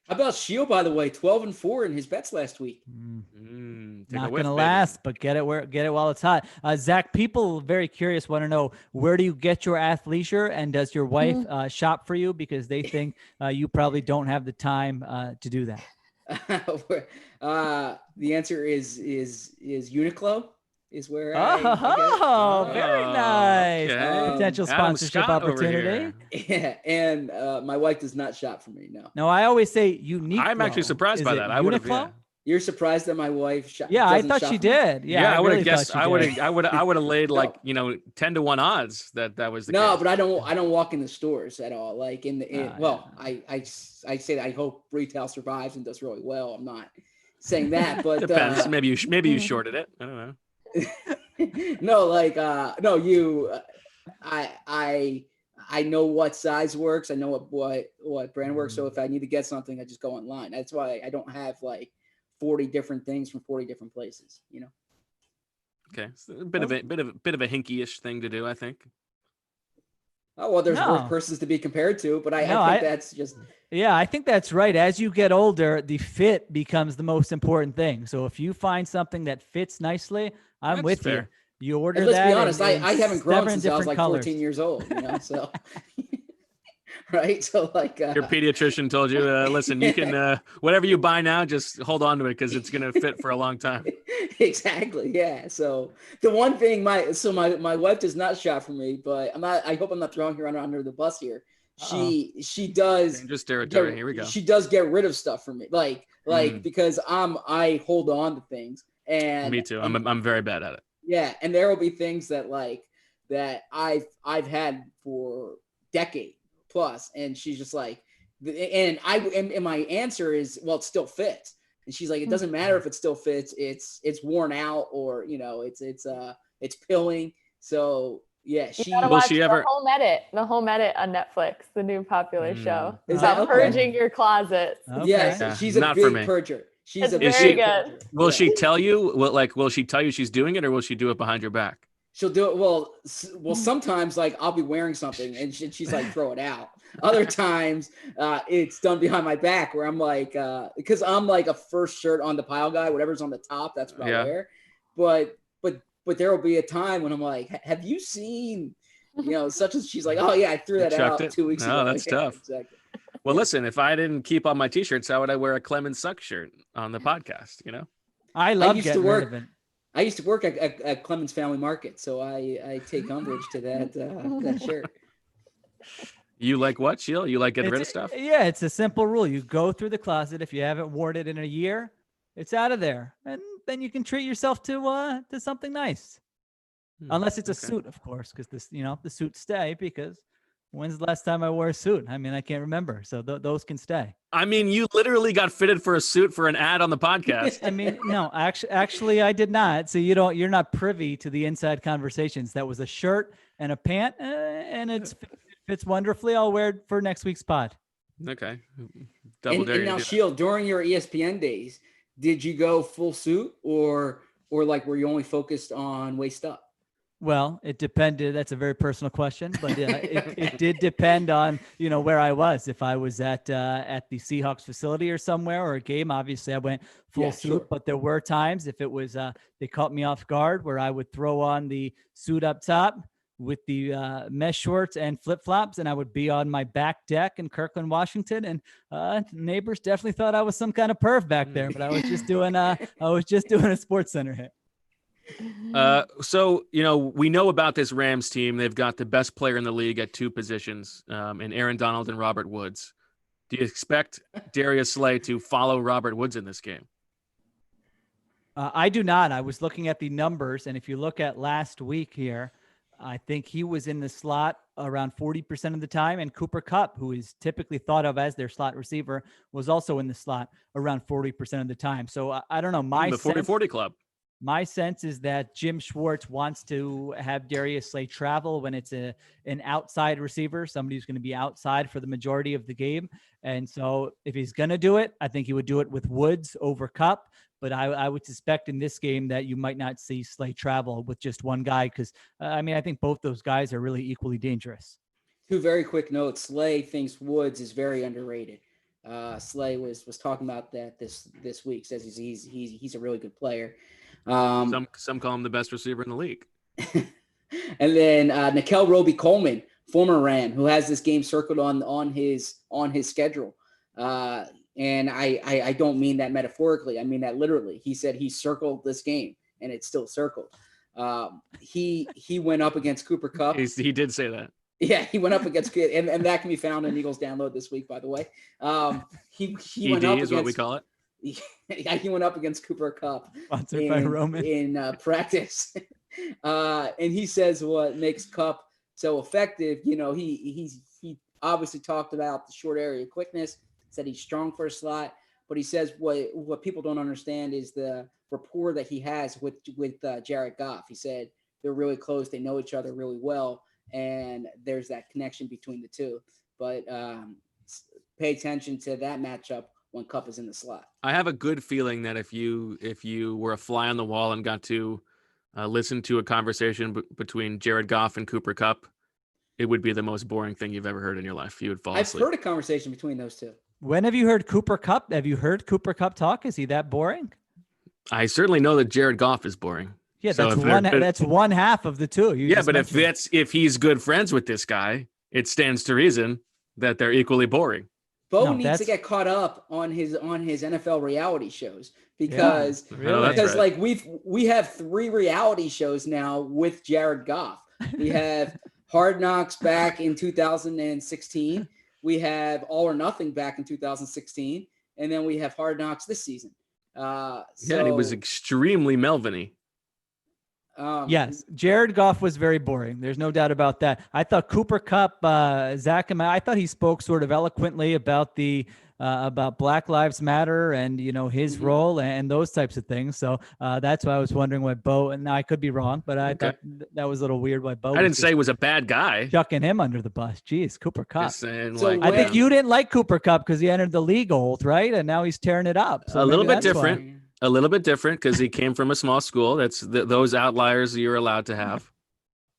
How about Sheil, by the way, 12-4 in his bets last week? Not going to last, but get it while it's hot. Zach, people very curious, want to know, where do you get your athleisure, and does your wife shop for you because they think you probably don't have the time to do that? The answer is Uniqlo. Is where very nice. Okay. Potential sponsorship opportunity. Yeah, and my wife does not shop for me. No, I always say Uniqlo. I'm actually surprised by that. I would have. Yeah. You're surprised that my wife shops? Yeah, I thought she did. Yeah, I would have guessed. I would have laid 10-1 odds that was the case. No, but I don't walk in the stores at all. Like I say that I hope retail survives and does really well. I'm not saying that, but depends. Maybe you shorted it. I don't know. I know what size works. I know what brand works. So if I need to get something, I just go online. That's why I don't have like 40 different things from 40 different places, you know? Okay. It's a bit of a hinky-ish thing to do, I think. Oh, well, there's worse No. persons to be compared to, but I No, think that's just. Yeah, I think that's right. As you get older, the fit becomes the most important thing. So if you find something that fits nicely, I'm That's with fair. you. You order And let's that. be honest, in I haven't grown seven since I was different like colors. 14 years old, you know, so. Right. So like. Your pediatrician told you, listen, you can, whatever you buy now, just hold on to it because it's going to fit for a long time. Exactly. Yeah. So the one thing my wife does not shop for me, but I hope I'm not throwing her under the bus here. She does Dangerous territory. Here we go. She does get rid of stuff for me. Like because I hold on to things, and me too. I'm very bad at it. Yeah. And there will be things that I've had for decade plus. And she's just like, and my answer is, well, it still fits. And she's like, it doesn't matter if it still fits. It's worn out, or, you know, it's pilling. So yeah, will she ever The Home Edit on Netflix, the new popular show. Is about that purging your closet. Okay. Yes, she's a not for big me. purger. She's It's a very big good. purger. Will Yeah. she tell you? Will she tell you she's doing it, or will she do it behind your back? She'll do it. Well, sometimes like I'll be wearing something and she's like, throw it out. Other times it's done behind my back, where I'm like, because I'm like a first shirt on the pile guy, whatever's on the top, that's what I wear. But there will be a time when I'm like, have you seen, you know, such as, she's like, oh yeah, I threw that out 2 weeks ago. Oh, that's tough. Exactly. Well, listen, if I didn't keep all my t-shirts, how would I wear a Clemens Suck shirt on the podcast? You know, I love getting rid of it. I used to work at Clemens Family Market, so I take umbrage to that shirt. You like what, Sheila? You like getting rid of stuff? Yeah, it's a simple rule. You go through the closet. If you haven't worn it in a year, it's out of there, and then you can treat yourself to something nice. Unless it's a suit, of course, because the suits stay. Because when's the last time I wore a suit? I mean, I can't remember. So those can stay. I mean, you literally got fitted for a suit for an ad on the podcast. I mean, no, actually, I did not. So you're not privy to the inside conversations. That was a shirt and a pant, and it fits wonderfully. I'll wear it for next week's pod. Okay. And now, Shield, during your ESPN days, did you go full suit, or like were you only focused on waist up? Well, it depended. That's a very personal question, but it did depend on, where I was. If I was at the Seahawks facility or somewhere, or a game, obviously I went full suit. Sure. But there were times, if it was they caught me off guard, where I would throw on the suit up top with the mesh shorts and flip flops, and I would be on my back deck in Kirkland, Washington, and neighbors definitely thought I was some kind of perv back there. But I was just doing a Sports Center hit. So, we know about this Rams team. They've got the best player in the league at two positions, in Aaron Donald and Robert Woods. Do you expect Darius Slay to follow Robert Woods in this game? I do not. I was looking at the numbers, and if you look at last week here, I think he was in the slot around 40% of the time, and Cooper Kupp, who is typically thought of as their slot receiver, was also in the slot around 40% of the time. So I don't know. The 40-40 club. My sense is that Jim Schwartz wants to have Darius Slay travel when it's an outside receiver, somebody who's going to be outside for the majority of the game. And so if he's going to do it, I think he would do it with Woods over Kupp. But I would suspect in this game that you might not see Slay travel with just one guy, because, I think both those guys are really equally dangerous. Two very quick notes. Slay thinks Woods is very underrated. Slay was talking about that this week, says he's a really good player. Some call him the best receiver in the league. And then Nikel Roby-Coleman, former Ram, who has this game circled on his schedule. And I don't mean that metaphorically. I mean that literally. He said he circled this game, and it's still circled. He went up against Cooper Kupp. He did say that. Yeah, he went up against, and that can be found in Eagles Download this week, by the way. He went up is against, what we call it. He went up against Cooper Kupp in practice, and he says what makes Kupp so effective. He obviously talked about the short area quickness, said he's strong for a slot, but he says what people don't understand is the rapport that he has with Jared Goff. He said they're really close, they know each other really well, and there's that connection between the two. But pay attention to that matchup when Kupp is in the slot. I have a good feeling that if you were a fly on the wall and got to listen to a conversation between Jared Goff and Cooper Kupp, it would be the most boring thing you've ever heard in your life. You would fall asleep. I've heard a conversation between those two. When have you heard Cooper Kupp? Have you heard Cooper Kupp talk? Is he that boring? I certainly know that Jared Goff is boring. Yeah, So that's one half of the two. But if he's good friends with this guy, it stands to reason that they're equally boring. Bo needs to get caught up on his NFL reality shows because right. we have 3 reality shows now with Jared Goff. We have Hard Knocks back in 2016. We have All or Nothing back in 2016, and then we have Hard Knocks this season. And he was extremely Melvin-y. Yes, Jared Goff was very boring. There's no doubt about that. I thought Cooper Kupp, Zach, I thought he spoke sort of eloquently about about Black Lives Matter and his role and those types of things. So that's why I was wondering what Bo, and I could be wrong, but I thought that was a little weird. Why Bo? I didn't say he was a bad guy. Chucking him under the bus. Jeez, Cooper Kupp. I think you didn't like Cooper Kupp because he entered the league old, right? And now he's tearing it up. So a little bit different. A little bit different because he came from a small school. That's those outliers you're allowed to have.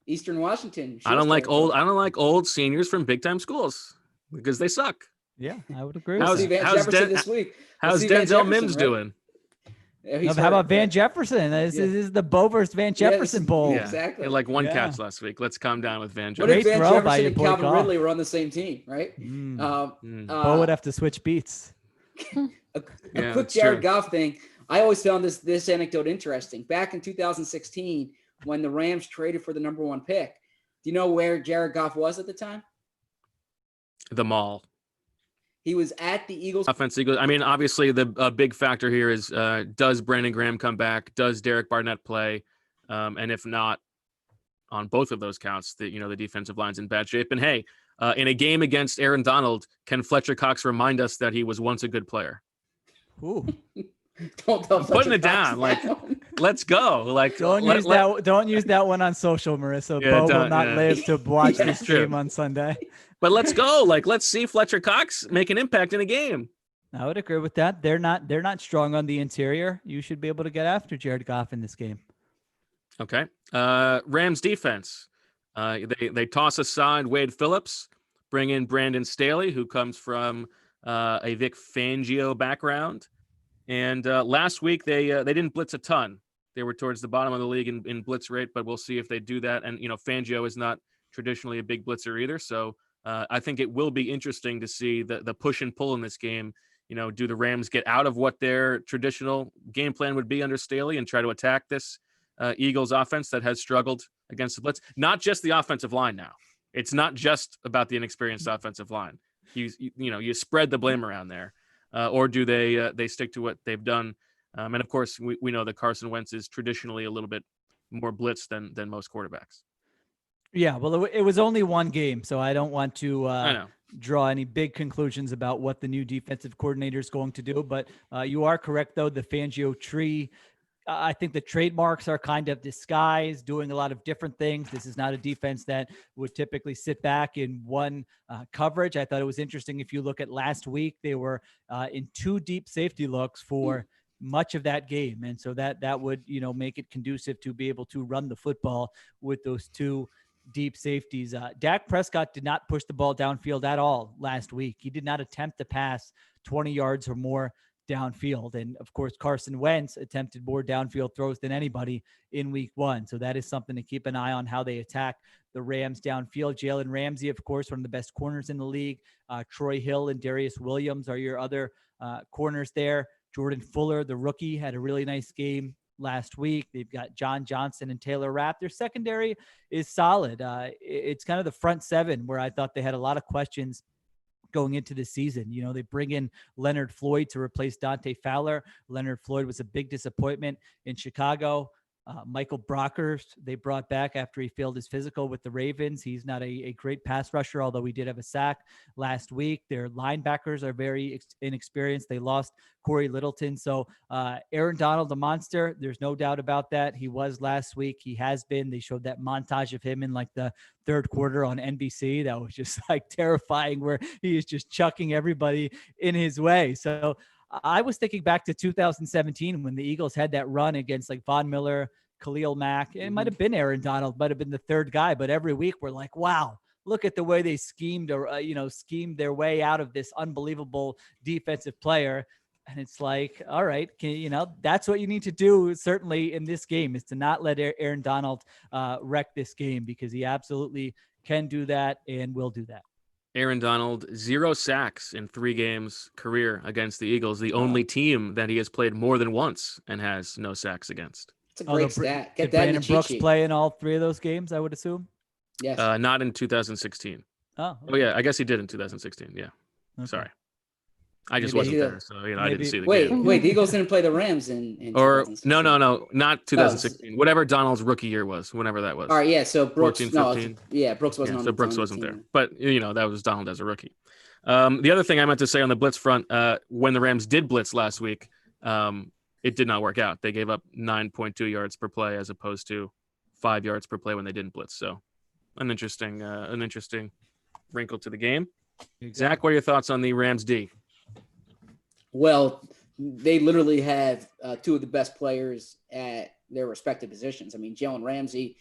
Eastern Washington. I don't like old seniors from big time schools because they suck. Yeah, I would agree. How's Denzel Mims doing? How about Van Jefferson? This is the Bo versus Van Jefferson Bowl. Yeah, exactly. He had 1 catch last week. Let's calm down with Van What if Jefferson. Van Jefferson and Calvin Ridley were on the same team, right? Bo would have to switch beats. A quick Jared Goff thing. I always found this anecdote interesting. Back in 2016, when the Rams traded for the number 1 pick, do you know where Jared Goff was at the time? The mall. He was at the Eagles. Offense Eagles. I mean, obviously, the big factor here is does Brandon Graham come back? Does Derek Barnett play? And if not, on both of those counts, the defensive line's in bad shape. And hey, in a game against Aaron Donald, can Fletcher Cox remind us that he was once a good player? Ooh. Don't tell putting it down. Let's go. Don't use that one on social, Marissa. Bo will not live to watch this stream on Sunday. But let's go. Let's see Fletcher Cox make an impact in a game. I would agree with that. They're not strong on the interior. You should be able to get after Jared Goff in this game. Okay. Rams defense. They toss aside Wade Phillips, bring in Brandon Staley, who comes from a Vic Fangio background. And last week they didn't blitz a ton. They were towards the bottom of the league in blitz rate, but we'll see if they do that. And Fangio is not traditionally a big blitzer either, so I think it will be interesting to see the push and pull in this game. Do the Rams get out of what their traditional game plan would be under Staley and try to attack this Eagles offense that has struggled against the blitz? Not just the offensive line now. It's not just about the inexperienced offensive line. You spread the blame around there. Or do they stick to what they've done? And of course, we know that Carson Wentz is traditionally a little bit more blitz than most quarterbacks. Yeah, well, it was only one game, so I don't want to draw any big conclusions about what the new defensive coordinator is going to do. But you are correct, though. The Fangio tree, I think the trademarks are kind of disguised, doing a lot of different things. This is not a defense that would typically sit back in one coverage. I thought it was interesting. If you look at last week, they were in 2 deep safety looks for much of that game. And so that would, make it conducive to be able to run the football with those 2 deep safeties. Dak Prescott did not push the ball downfield at all last week. He did not attempt to pass 20 yards or more downfield. And of course, Carson Wentz attempted more downfield throws than anybody in week 1. So that is something to keep an eye on, how they attack the Rams downfield. Jalen Ramsey, of course, one of the best corners in the league. Troy Hill and Darius Williams are your other corners there. Jordan Fuller, the rookie, had a really nice game last week. They've got John Johnson and Taylor Rapp. Their secondary is solid. It's kind of the front 7 where I thought they had a lot of questions going into the season. They bring in Leonard Floyd to replace Dante Fowler. Leonard Floyd was a big disappointment in Chicago. Michael Brockers, they brought back after he failed his physical with the Ravens. He's not a great pass rusher, although he did have a sack last week. Their linebackers are very inexperienced. They lost Corey Littleton. So Aaron Donald, a monster. There's no doubt about that. He was last week. He has been. They showed that montage of him in like the third quarter on NBC. That was just like terrifying, where he is just chucking everybody in his way. So I was thinking back to 2017 when the Eagles had that run against like Von Miller, Khalil Mack. It might have been Aaron Donald, might have been the third guy, but every week we're like, wow, look at the way they schemed their way out of this unbelievable defensive player. And it's like, all right, that's what you need to do. Certainly in this game, is to not let Aaron Donald wreck this game, because he absolutely can do that and will do that. Aaron Donald, 0 sacks in 3 games career against the Eagles, the only team that he has played more than once and has no sacks against. It's a great stat. Get did that Brandon in the cheat Brooks sheet. play in all 3 of those games, I would assume? Yes. Not in 2016. Oh, yeah, I guess he did in 2016. Yeah. okay. Sorry. I just Maybe wasn't there, so I didn't see the game. Wait, the Eagles didn't play the Rams in Or 2016. no, not 2016. Whatever Donald's rookie year was, whenever that was. All right, yeah. So Brooks, 14, no, 15. Brooks wasn't on. So Brooks wasn't there, but that was Donald as a rookie. The other thing I meant to say on the blitz front, when the Rams did blitz last week, it did not work out. They gave up 9.2 yards per play as opposed to 5 yards per play when they didn't blitz. So an interesting wrinkle to the game. Exactly. Zach, what are your thoughts on the Rams D? Well, they literally have 2 of the best players at their respective positions. I mean, Jalen Ramsey,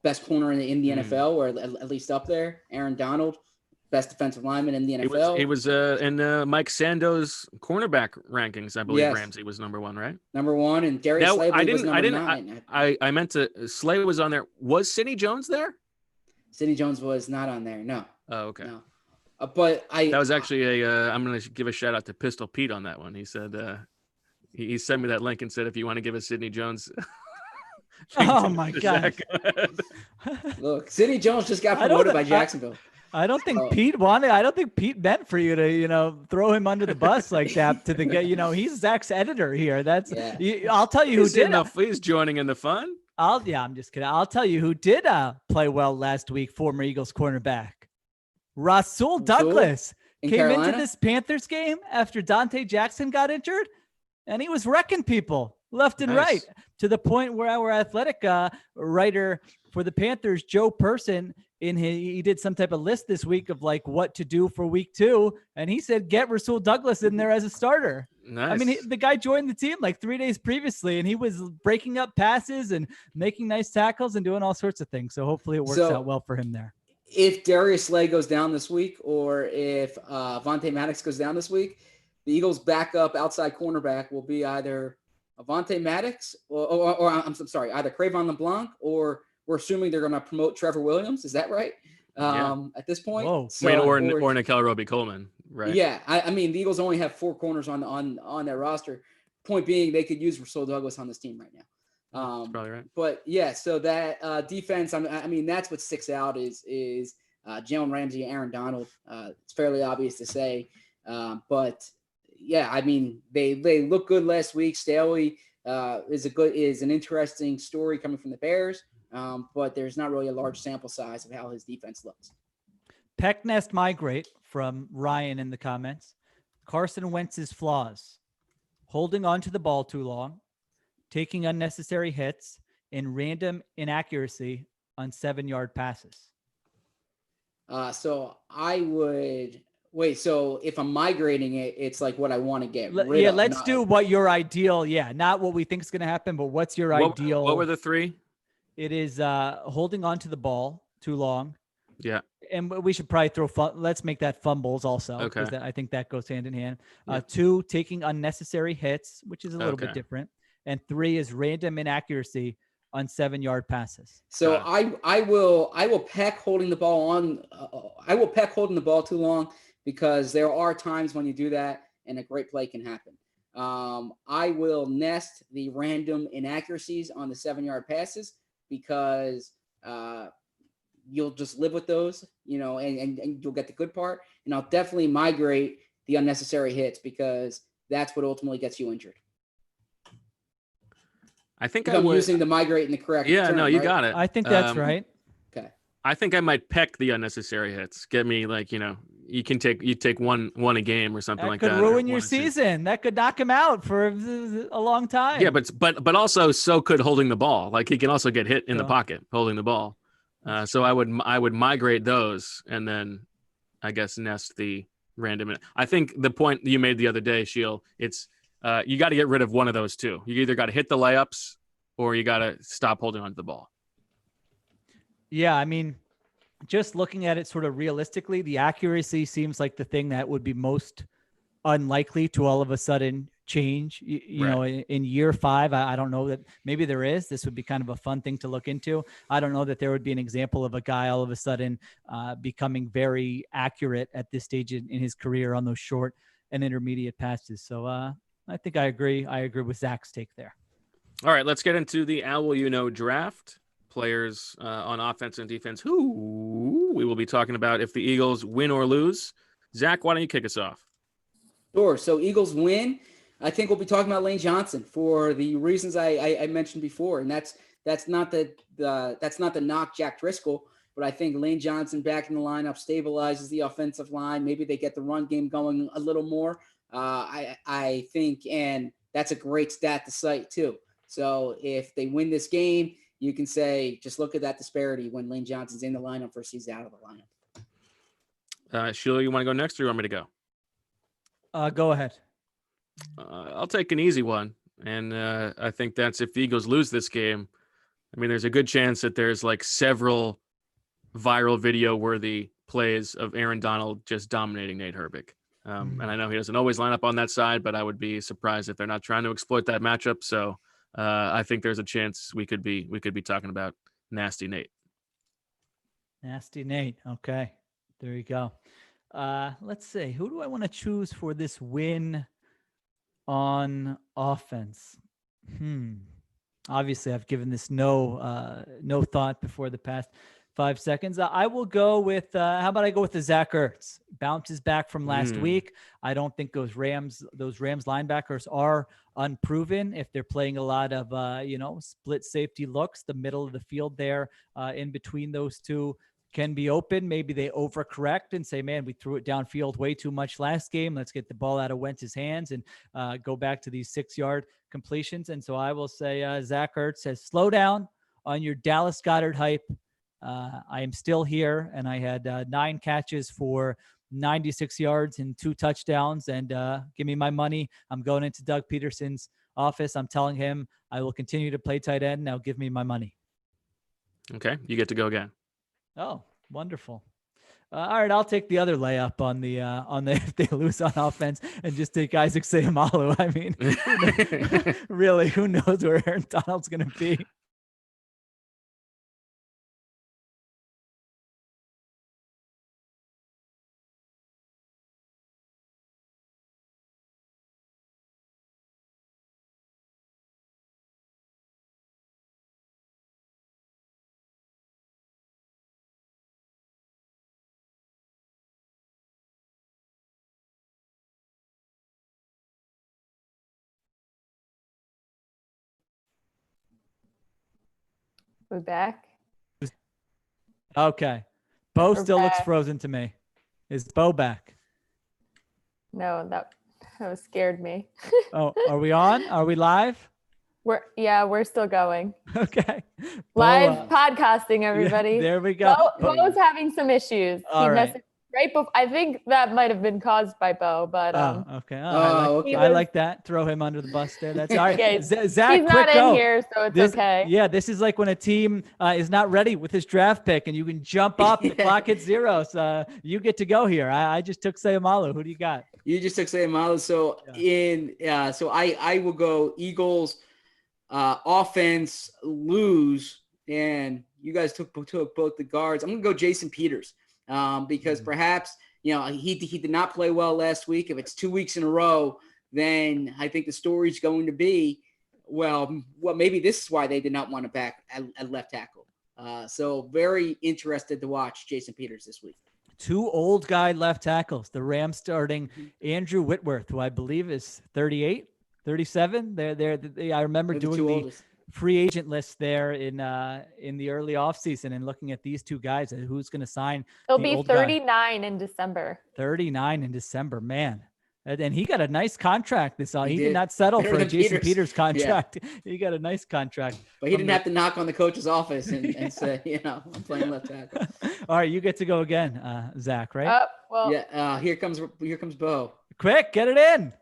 best corner in the NFL, or at least up there. Aaron Donald, best defensive lineman in the NFL. He was in Mike Sando's cornerback rankings. I believe Ramsey was number 1, right? Number 1, and Darius Slay was number 9. I meant to. Slay was on there. Was Sidney Jones there? Sidney Jones was not on there. No. Oh, okay. No. But that was actually I'm going to give a shout out to Pistol Pete on that one. He said he sent me that link and said, if you want to give a Sidney Jones. Oh my God. Look, Sidney Jones just got promoted by Jacksonville. I don't think Pete wanted. I don't think Pete meant for you to, throw him under the bus like that. To the guy, he's Zach's editor here. That's. Yeah. I'll tell you who did. He's joining in the fun. I'm just kidding. I'll tell you who did play well last week. Former Eagles cornerback Rasul Douglas came into this Panthers game after Dante Jackson got injured, and he was wrecking people left and right, to the point where our athletic writer for the Panthers, Joe Person, he did some type of list this week of like what to do for week 2, and he said get Rasul Douglas in there as a starter. Nice. I mean, the guy joined the team like 3 days previously, and he was breaking up passes and making nice tackles and doing all sorts of things. So hopefully it works out well for him there. If Darius Slay goes down this week, or if Avonte Maddox goes down this week, the Eagles' backup outside cornerback will be either Avonte Maddox or I'm sorry, either Crayvon LeBlanc, or we're assuming they're going to promote Trevor Williams. Is that right? At this point? Whoa. So, or Nickel Roby-Coleman, right? Yeah. I mean, the Eagles only have 4 corners on their roster. Point being, they could use Rasul Douglas on this team right now. That's probably right. But yeah, so that defense, I mean, that's what sticks out is Jalen Ramsey, Aaron Donald. It's fairly obvious to say, but yeah, I mean, they look good last week. Staley is an interesting story coming from the Bears, but there's not really a large sample size of how his defense looks. Peck Nest Migrate from Ryan in the comments. Carson Wentz's flaws: holding on to the ball too long, taking unnecessary hits, and random inaccuracy on 7-yard passes. So I would wait. So if I'm migrating it, it's like what I want to get rid of. Let's do what your ideal. Yeah, not what we think is going to happen, but what's your ideal? What were the 3? It is holding on to the ball too long. Yeah. And we should probably let's make that fumbles also. Okay. I think that goes hand in hand. Yeah. 2, taking unnecessary hits, which is a little bit different. And 3 is random inaccuracy on 7-yard passes. So I will peck holding the ball on. I will peck holding the ball too long, because there are times when you do that and a great play can happen. I will nest the random inaccuracies on the 7-yard passes, because you'll just live with those, and you'll get the good part. And I'll definitely migrate the unnecessary hits, because that's what ultimately gets you injured. I think If I I'm would. using the migrate in the correct Yeah, term, no, you right? got it. I think that's right. Okay. I think I might peck the unnecessary hits. Get me like, you take one a game or something That like could that. or ruin your one or two. season. That could knock him out for a long time. Yeah, but also so could holding the ball. Like he can also get hit in the Sure. pocket holding the ball. So I would migrate those and then I guess nest the random. I think the point you made the other day, Sheil, it's you got to get rid of one of those two. You either got to hit the layups or you got to stop holding onto the ball. Yeah, I mean, just looking at it sort of realistically, the accuracy seems like the thing that would be most unlikely to all of a sudden change. You Right. know, in year 5, I don't know that maybe there is. This would be kind of a fun thing to look into. I don't know that there would be an example of a guy all of a sudden becoming very accurate at this stage in his career on those short and intermediate passes. So I think I agree. I agree with Zach's take there. All right, let's get into the Owl draft. Players on offense and defense who we will be talking about if the Eagles win or lose. Zach, why don't you kick us off? Sure. So Eagles win. I think we'll be talking about Lane Johnson for the reasons I mentioned before, and that's not the knock Jack Driscoll, but I think Lane Johnson back in the lineup stabilizes the offensive line. Maybe they get the run game going a little more. I think, and that's a great stat to cite too. So if they win this game, you can say, just look at that disparity when Lane Johnson's in the lineup versus he's out of the lineup. Sheila, you want to go next or you want me to go? Go ahead. I'll take an easy one. And I think that's if the Eagles lose this game. I mean, there's a good chance that there's like several viral video worthy plays of Aaron Donald just dominating Nate Herbig. And I know he doesn't always line up on that side, but I would be surprised if they're not trying to exploit that matchup. So I think there's a chance we could be talking about Nasty Nate. Nasty Nate. Okay. There you go. Let's see. Who do I want to choose for this win on offense? Obviously, I've given this no thought before the past 5 seconds. I will go with, how about I go with the Zach Ertz? Bounces back from last week. I don't think those Rams linebackers are unproven. If they're playing a lot of, split safety looks, the middle of the field there in between those two can be open. Maybe they overcorrect and say, man, we threw it downfield way too much last game. Let's get the ball out of Wentz's hands and go back to these 6-yard completions. And so I will say Zach Ertz says, slow down on your Dallas Goedert hype. I am still here, and I had 9 catches for 96 yards and 2 touchdowns, and give me my money. I'm going into Doug Peterson's office. I'm telling him I will continue to play tight end. Now give me my money. Okay, you get to go again. Oh, wonderful. All right, I'll take the other layup on the if they lose on offense and just take Isaac Seumalo. I mean, really, who knows where Aaron Donald's going to be? We're back. Okay. Bo We're still looks back. frozen to me. Is Bo back? No, that scared me. Oh, are we on? Are we live? We're still going. Okay. Live Bo, podcasting, everybody. Yeah, there we go. Bo's having some issues. All right. Messaged right before. I think that might have been caused by Bo, but okay. Okay. I like that. Throw him under the bus there. That's all right. Yeah, Zach, he's not quick in go. here, so it's This, okay. Yeah, this is like when a team is not ready with his draft pick, and you can jump up. The clock hits 0. So you get to go here. I just took Seumalo. Who do you got? You just took Seumalo. So so I will go Eagles offense lose, and you guys took both the guards. I'm gonna go Jason Peters because perhaps he did not play well last week. If it's 2 weeks in a row, then I think the story's going to be well maybe this is why they did not want to back at left tackle. So very interested to watch Jason Peters this week. 2 old guy left tackles. The Rams starting Andrew Whitworth, who I believe is 38, 37. I remember They're doing free agent list there in the early offseason and looking at these two guys, who's going to sign. He'll the be old guy. 39 in December. 39 in December, man. And he got a nice contract this He He did did. not settle Better for a than Jason Peters. Peters contract. He got a nice contract. But he didn't have to knock on the coach's office and say, I'm playing left tackle. All right, you get to go again, Zach, right? Well, Yeah, here comes Bo. Quick, get it in.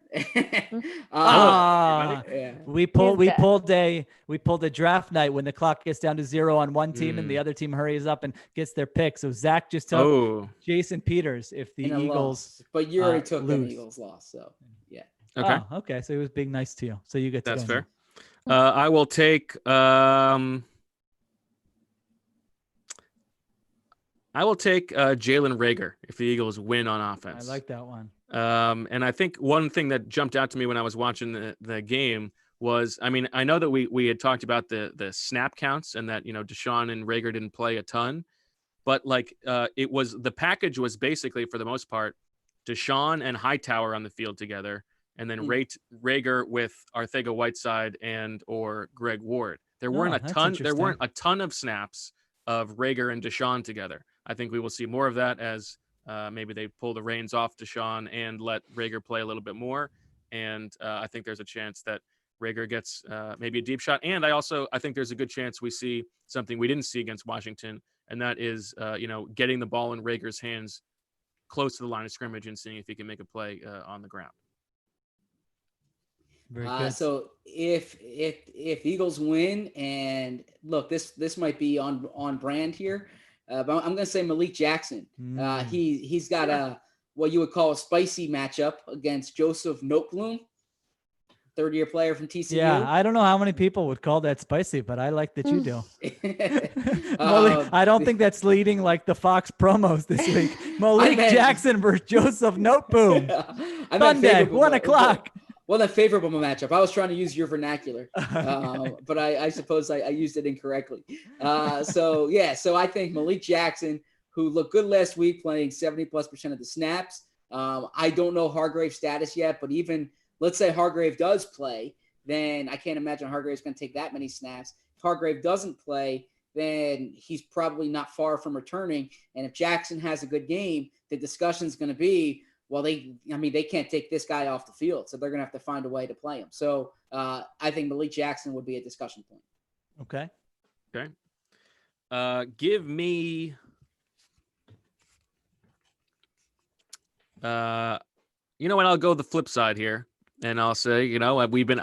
Yeah. We pulled a draft night when the clock gets down to 0 on one team and the other team hurries up and gets their pick. So Zach just took Jason Peters if the Eagles loss. But you already took lose. the Eagles loss, so yeah. Okay. Okay. So he was being nice to you. So you get to That's go fair. I will take Jalen Reagor if the Eagles win on offense. I like that one. And I think one thing that jumped out to me when I was watching the game was, I know that we had talked about the snap counts and that, Deshaun and Reagor didn't play a ton, but the package was basically, for the most part, Deshaun and Hightower on the field together, and then Reagor with Arcega-Whiteside and or Greg Ward. There weren't a ton of snaps of Reagor and Deshaun together. I think we will see more of that as maybe they pull the reins off Deshaun and let Reagor play a little bit more. And I think there's a chance that Reagor gets maybe a deep shot. And I think there's a good chance we see something we didn't see against Washington, and that is, getting the ball in Rager's hands close to the line of scrimmage and seeing if he can make a play on the ground. Very good. So if Eagles win, and look, this might be on brand here, but I'm going to say Malik Jackson. He's got a what you would call a spicy matchup against Joseph Noteboom, third-year player from TCU. Yeah, I don't know how many people would call that spicy, but I like that you do. Malik, I don't think that's leading like the Fox promos this week. Malik Jackson versus Joseph Noteboom. Sunday, 1:00. Well, a favorable matchup. I was trying to use your vernacular, but I suppose I used it incorrectly. So I think Malik Jackson, who looked good last week, playing 70+% of the snaps. I don't know Hargrave's status yet, but even let's say Hargrave does play, then I can't imagine Hargrave's going to take that many snaps. If Hargrave doesn't play, then he's probably not far from returning. And if Jackson has a good game, the discussion is going to be, well, they can't take this guy off the field, so they're going to have to find a way to play him. So I think Malik Jackson would be a discussion point. Okay. Give me you know what? I'll go the flip side here, and I'll say, I've been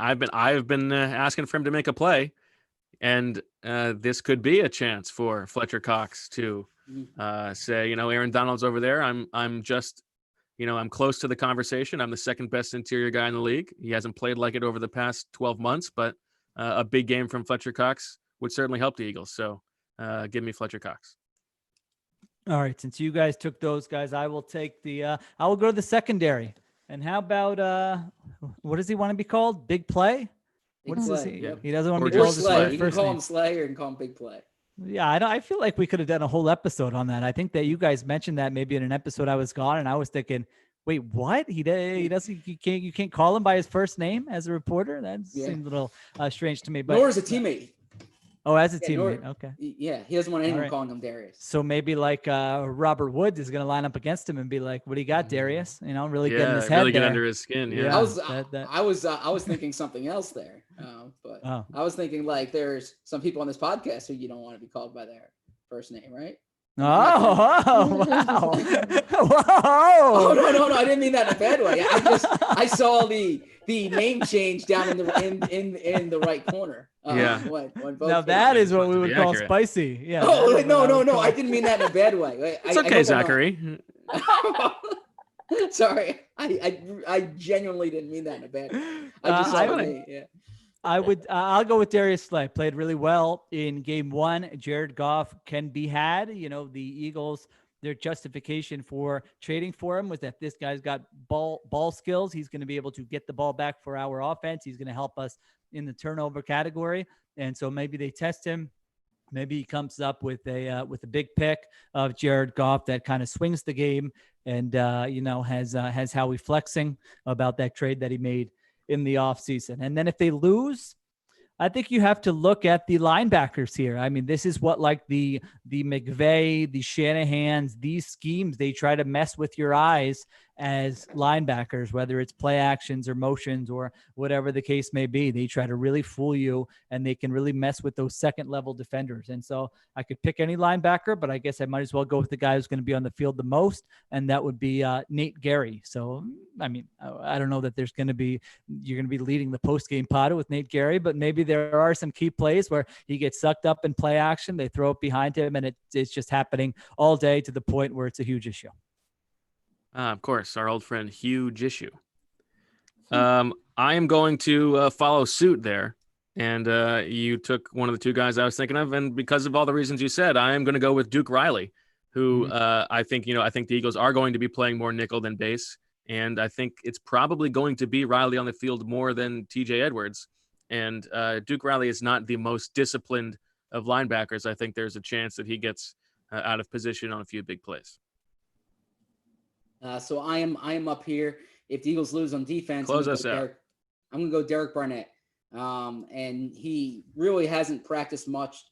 asking for him to make a play, and this could be a chance for Fletcher Cox to say, Aaron Donald's over there. I'm just. I'm close to the conversation. I'm the second best interior guy in the league. He hasn't played like it over the past 12 months, but a big game from Fletcher Cox would certainly help the Eagles. So give me Fletcher Cox. All right. Since you guys took those guys, I will take I will go to the secondary. And how about, what does he want to be called? Big play? What is this? Yep. He doesn't want to be Or called Slay. You can first call name. him Slay or you can call him Big Play. Yeah, I feel like we could have done a whole episode on that. I think that you guys mentioned that maybe in an episode I was gone, and I was thinking, wait, what? He doesn't. You can't call him by his first name as a reporter. That seemed a little strange to me. But nor as a teammate. Oh, as a teammate. Okay. Yeah, he doesn't want anyone calling him Darius. So maybe like Robert Woods is going to line up against him and be like, "What do you got, Darius?" Really get in his head. Really get under his skin. Yeah. I was thinking something else there, but I was thinking like there's some people on this podcast who you don't want to be called by their first name, right? Wow. Oh, no, I didn't mean that in a bad way. I saw the name change down in the right corner. When now that is what we would call spicy. Yeah. Oh, no. I didn't mean that in a bad way. It's okay, Zachary. Sorry. I genuinely didn't mean that in a bad way. I just saw the name. Yeah. I'll go with Darius Slay. Played really well in game one. Jared Goff can be had. The Eagles, their justification for trading for him was that this guy's got ball skills. He's going to be able to get the ball back for our offense. He's going to help us in the turnover category. And so maybe they test him. Maybe he comes up with a big pick of Jared Goff that kind of swings the game and has Howie flexing about that trade that he made in the offseason. And then if they lose, I think you have to look at the linebackers here. I mean, this is what like the McVay, the Shanahans, these schemes, they try to mess with your eyes as linebackers, whether it's play actions or motions or whatever the case may be. They try to really fool you, and they can really mess with those second level defenders. And so I could pick any linebacker, but I guess I might as well go with the guy who's going to be on the field the most, and that would be Nate Gary. So, I mean, I don't know that you're going to be leading the post-game pod with Nate Gary, but maybe there are some key plays where he gets sucked up in play action. They throw it behind him, and it's just happening all day to the point where it's a huge issue. Of course, our old friend, huge issue. I am going to follow suit there. And you took one of the two guys I was thinking of. And because of all the reasons you said, I am going to go with Duke Riley, who I think the Eagles are going to be playing more nickel than base. And I think it's probably going to be Riley on the field more than TJ Edwards. And Duke Riley is not the most disciplined of linebackers. I think there's a chance that he gets out of position on a few big plays. So I am up here. If the Eagles lose on defense, Close us out. I'm going to go Derek Barnett. And he really hasn't practiced much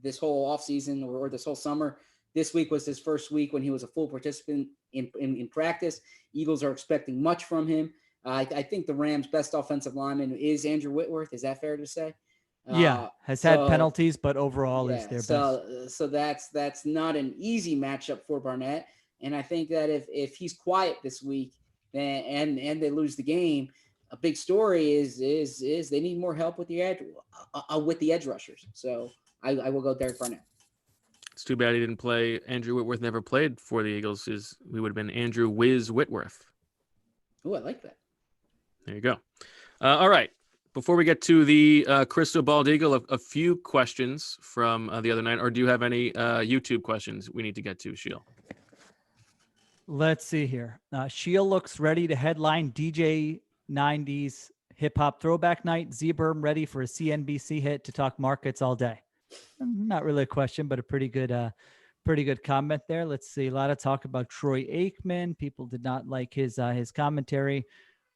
this whole offseason or this whole summer. This week was his first week when he was a full participant in practice. Eagles are expecting much from him. I think the Rams' best offensive lineman is Andrew Whitworth. Is that fair to say? Has had penalties, but overall is their best. So that's not an easy matchup for Barnett. And I think that if he's quiet this week and they lose the game, a big story is they need more help with the edge rushers. So I will go Derek Barnett. It's too bad he didn't play. Andrew Whitworth never played for the Eagles. We would have been Andrew Wiz Whitworth. Oh, I like that. There you go. All right. Before we get to the Crystal Bald Eagle, a few questions from the other night. Or do you have any YouTube questions we need to get to, Sheil? Let's see here. Sheil looks ready to headline DJ 90s hip hop throwback night. Zeberm ready for a CNBC hit to talk markets all day. Not really a question, but a pretty good comment there. Let's see. A lot of talk about Troy Aikman. People did not like his commentary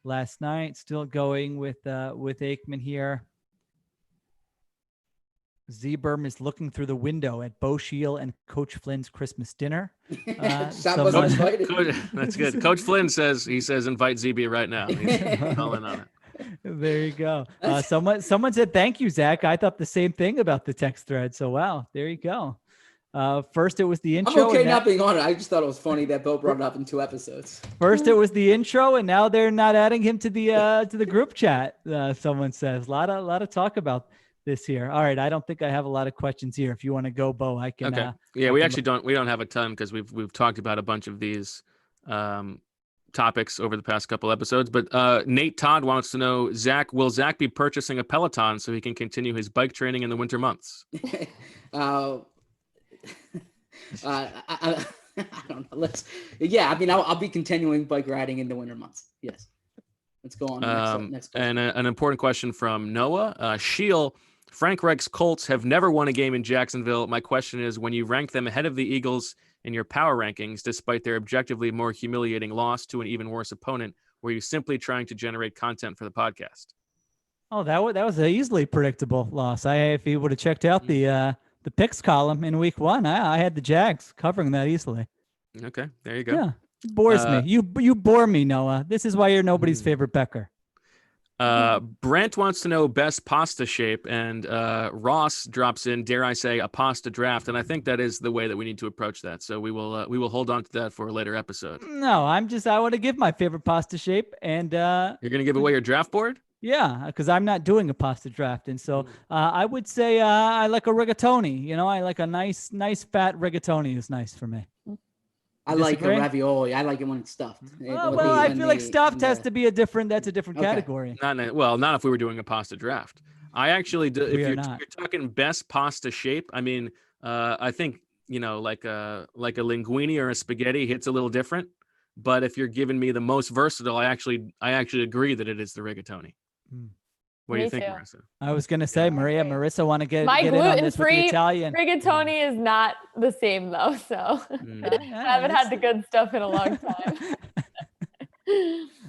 last night. Still going with Aikman here. Zeberm is looking through the window at Bo Sheil and Coach Flynn's Christmas dinner. That's good. Coach Flynn says invite ZB right now. He's calling on it. There you go. Someone said thank you, Zach. I thought the same thing about the text thread. So wow, there you go. First it was the intro. I'm okay not being on it. I just thought it was funny that Bo brought it up in 2 episodes. First it was the intro, and now they're not adding him to the group chat. Someone says a lot of talk about this here. All right, I don't think I have a lot of questions here. If you want to go, Bo, I can. Okay. Yeah, we actually don't. We don't have a ton because we've talked about a bunch of these topics over the past couple episodes. But Nate Todd wants to know, will Zach be purchasing a Peloton so he can continue his bike training in the winter months? I don't know. I'll be continuing bike riding in the winter months. Yes. Let's go on. Next question. And an important question from Noah. Sheil, Frank Reich's Colts have never won a game in Jacksonville. My question is, when you rank them ahead of the Eagles in your power rankings, despite their objectively more humiliating loss to an even worse opponent, were you simply trying to generate content for the podcast? Oh, that was an easily predictable loss. If you would have checked out the picks column in week 1, I had the Jags covering that easily. Okay, there you go. Yeah, it bores me. You bore me, Noah. This is why you're nobody's favorite Becker. Brent wants to know best pasta shape, and Ross drops in, dare I say, a pasta draft, and I think that is the way that we need to approach that. So we will hold on to that for a later episode. No, I want to give my favorite pasta shape, and you're gonna give away your draft board? Yeah, because I'm not doing a pasta draft, and so I would say I like a rigatoni. I like a nice fat rigatoni is nice for me. I like a ravioli. I like it when it's stuffed. I feel like stuffed has to be a different category. Not if we were doing a pasta draft. I actually do. If you're talking best pasta shape, I mean, I think like a linguine or a spaghetti hits a little different. But if you're giving me the most versatile, I actually agree that it is the rigatoni. What do you think, Marissa? I was gonna say, Marissa, want to get in on this with the Italian. Rigatoni is not the same though, so I haven't had the good stuff in a long time.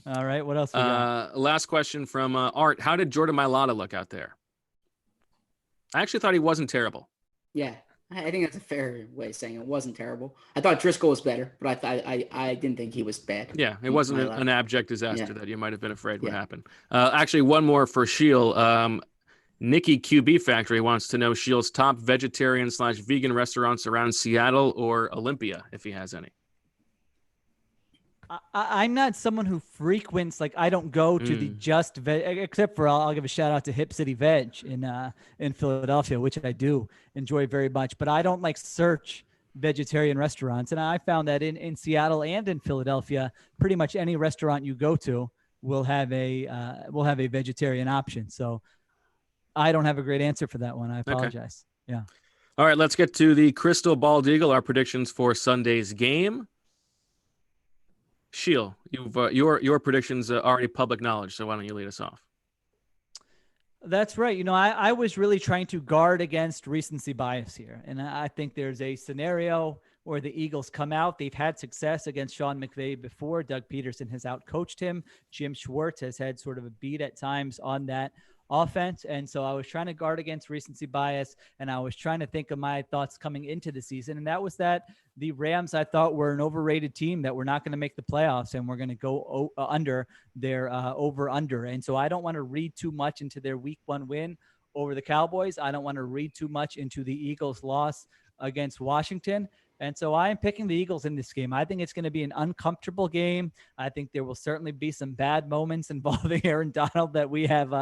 All right, what else we got? Last question from Art. How did Jordan Mailata look out there? I actually thought he wasn't terrible. Yeah, I think that's a fair way of saying it. Wasn't terrible. I thought Driscoll was better, but I didn't think he was bad. Yeah, it wasn't an abject disaster that you might have been afraid would happen. Actually, one more for Sheil. Nikki QB Factory wants to know Sheil's top vegetarian/vegan restaurants around Seattle or Olympia, if he has any. I'm not someone who frequents, like, I don't go to the just veg, except for I'll give a shout out to Hip City Veg in Philadelphia, which I do enjoy very much, but I don't like search vegetarian restaurants. And I found that in Seattle and in Philadelphia, pretty much any restaurant you go to will have a vegetarian option. So I don't have a great answer for that one. I apologize. Okay. Yeah. All right, let's get to the Crystal Bald Eagle, our predictions for Sunday's game. Sheil, your predictions are already public knowledge, so why don't you lead us off? That's right. You know, I was really trying to guard against recency bias here. And I think there's a scenario where the Eagles come out. They've had success against Sean McVay before. Doug Peterson has outcoached him. Jim Schwartz has had sort of a beat at times on that offense. And so I was trying to guard against recency bias, and I was trying to think of my thoughts coming into the season. And that was that the Rams, I thought, were an overrated team, that we're not going to make the playoffs, and we're going to go under their over-under. And so I don't want to read too much into their week 1 win over the Cowboys. I don't want to read too much into the Eagles' loss against Washington. And so I am picking the Eagles in this game. I think it's going to be an uncomfortable game. I think there will certainly be some bad moments involving Aaron Donald that we have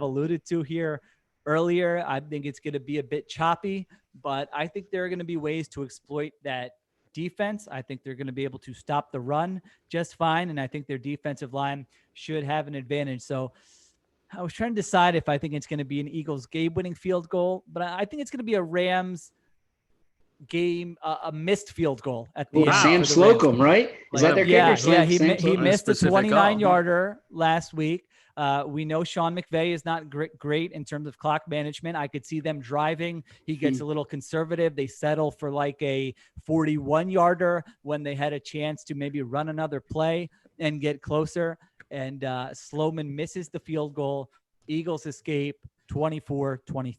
alluded to here earlier. I think it's going to be a bit choppy, but I think there are going to be ways to exploit that defense. I think they're going to be able to stop the run just fine, and I think their defensive line should have an advantage. So I was trying to decide if I think it's going to be an Eagles game-winning field goal, but I think it's going to be a Rams game, a missed field goal at the end. Sam Slocum, right? Is that their kicker? Yeah, he missed a 29-yarder last week. We know Sean McVay is not great in terms of clock management. I could see them driving. He gets a little conservative. They settle for like a 41-yarder when they had a chance to maybe run another play and get closer. And Sloman misses the field goal. Eagles escape 24-23.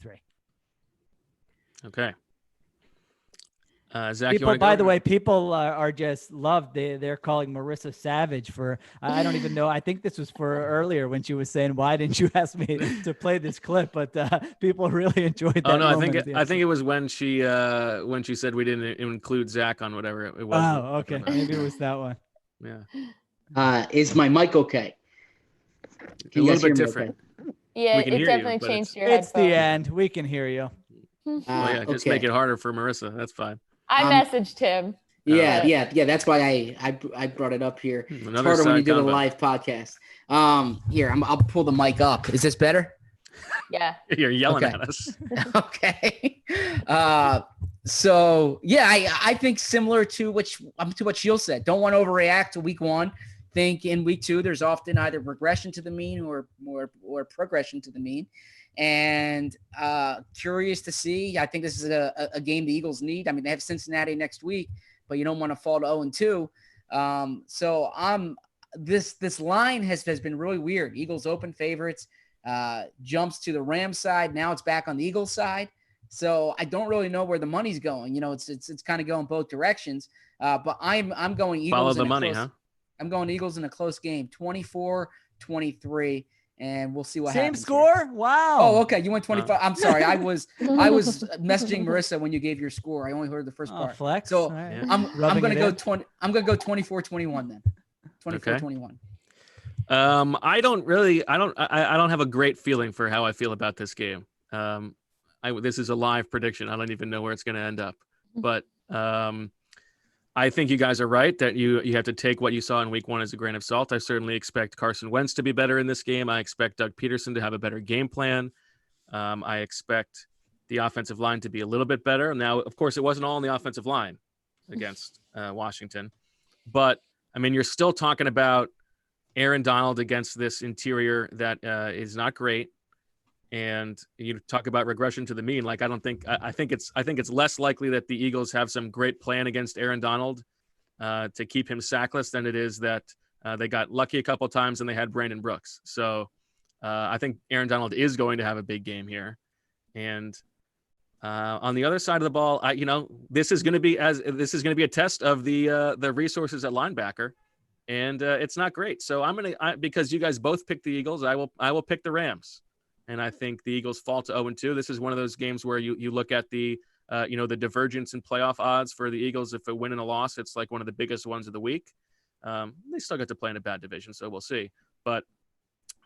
Okay. Zach, people, by the way, people are just loved. They're calling Marissa savage for, I don't even know. I think this was for earlier when she was saying, why didn't you ask me to play this clip? But people really enjoyed that. Oh no, I think it was when she said we didn't include Zach on whatever it was. Oh, okay. Maybe it was that one. Yeah. Is my mic okay? A little bit different. Okay? Yeah, it definitely changed your headphones. It's the end. We can hear you. Just make it harder for Marissa. That's fine. I messaged him. Yeah. That's why I brought it up here. It's harder when you do a live podcast. Here, I'll pull the mic up. Is this better? Yeah. You're yelling at us. Okay. So yeah, I think similar to what Sheil said. Don't want to overreact to week 1. Think in week 2 there's often either regression to the mean or progression to the mean. And curious to see. I think this is a game the Eagles need. I mean, they have Cincinnati next week, but you don't want to fall to 0-2. So this line has been really weird. Eagles open favorites, jumps to the Rams side. Now it's back on the Eagles side. So I don't really know where the money's going. You know, it's kind of going both directions. But I'm going Eagles. Follow the money, huh? I'm going Eagles in a close game, 24-23. And we'll see what happens. Same score? Here. Wow. Oh, okay. You went 25. I'm sorry. I was messaging Marissa when you gave your score. I only heard the first part. Flex. So right. I'm going to go 20. I'm going to go 24-21 then. 24-21. I don't have a great feeling for how I feel about this game. This is a live prediction. I don't even know where it's going to end up, but I think you guys are right that you have to take what you saw in week 1 as a grain of salt. I certainly expect Carson Wentz to be better in this game. I expect Doug Peterson to have a better game plan. I expect the offensive line to be a little bit better. Now, of course, it wasn't all on the offensive line against Washington, but I mean, you're still talking about Aaron Donald against this interior that is not great. And you talk about regression to the mean. Like, I think it's less likely that the Eagles have some great plan against Aaron Donald to keep him sackless than it is that they got lucky a couple of times and they had Brandon Brooks. So I think Aaron Donald is going to have a big game here. And on the other side of the ball, this is going to be a test of the resources at linebacker, and it's not great. So because you guys both picked the Eagles, I will pick the Rams, and I think the Eagles fall to 0-2. This is one of those games where you look at the the divergence in playoff odds for the Eagles. If a win and a loss, it's like one of the biggest ones of the week. They still get to play in a bad division, so we'll see. But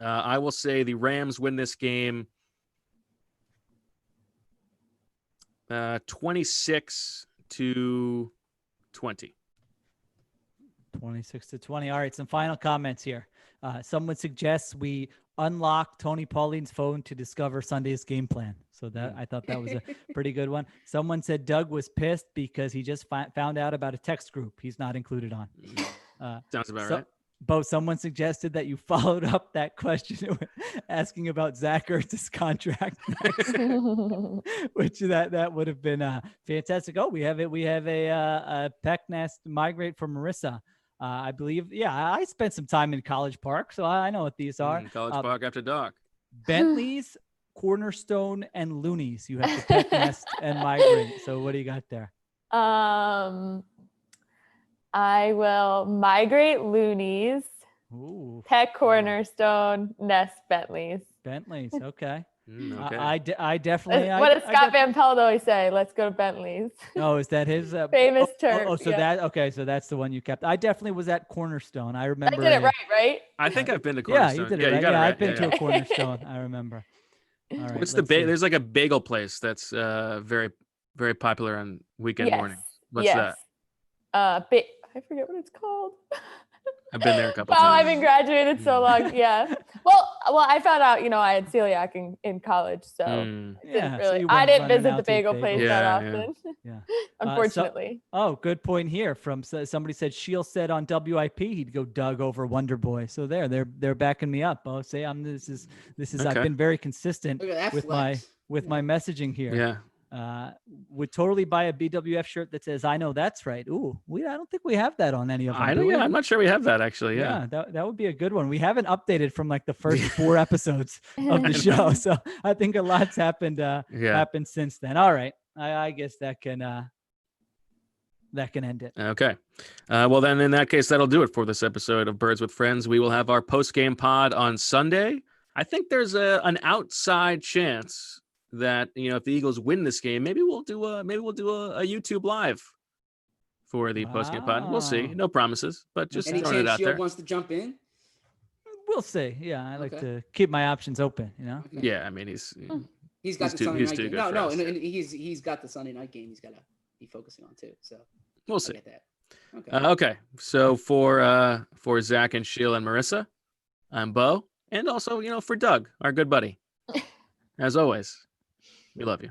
I will say the Rams win this game 26-20. 26-20. All right, some final comments here. Someone suggests we unlock Tony Pauline's phone to discover Sunday's game plan. So that I thought that was a pretty good one. Someone said Doug was pissed because he just found out about a text group he's not included on. Sounds about right. Bo, someone suggested that you followed up that question asking about Zach Ertz's contract, which that would have been fantastic. Oh, we have a peck nest migrate from Marissa. I believe, I spent some time in College Park, so I know what these are. College Park after dark. Bentley's, Cornerstone, and Loonies. You have to peck nest and migrate. So what do you got there? I will migrate Loonies, Ooh. peck Cornerstone, nest Bentleys. Bentleys, okay. Okay. I definitely. What does Scott Van Pelt always say? Let's go to Bentleys. Oh, is that his famous term? So that's the one you kept. I definitely was at Cornerstone. I remember. I did it right? I think I've been to Cornerstone. Yeah, you did it right. Yeah, I've been to a Cornerstone. I remember. All right. What's there's like a bagel place that's very, very popular on weekend morning. What's that? I forget what it's called. I've been there a couple times. times. I've been graduated so long. Yeah. Well, I found out, I had celiac in college, so I didn't visit the bagel place that often. Yeah. Unfortunately. Good point here. From somebody said Shield said on WIP he'd go Doug over Wonder Boy. So they're backing me up. I'll say this is okay. I've been very consistent with my messaging here. Yeah. Would totally buy a BWF shirt that says "I know that's right." Ooh, I don't think we have that on any of them. I'm not sure we have that actually. Yeah, that would be a good one. We haven't updated from like the first 4 episodes of the show, so I think a lot's happened since then. All right, I guess that can end it. Okay, well then in that case that'll do it for this episode of Birds with Friends. We will have our post game pod on Sunday. I think there's an outside chance that if the Eagles win this game, maybe we'll do a YouTube live for the post-game pod. We'll see. No promises, but just throwing it out there. Wants to jump in? We'll see. Yeah, I like to keep my options open. Okay. Yeah, I mean he's got the Sunday night game. No, and he's got the Sunday night game. He's got to be focusing on too. So we'll see. I get that. Okay. Okay. So for Zach and Sheila and Marissa, I'm Bo, and also for Doug, our good buddy. As always. We love you.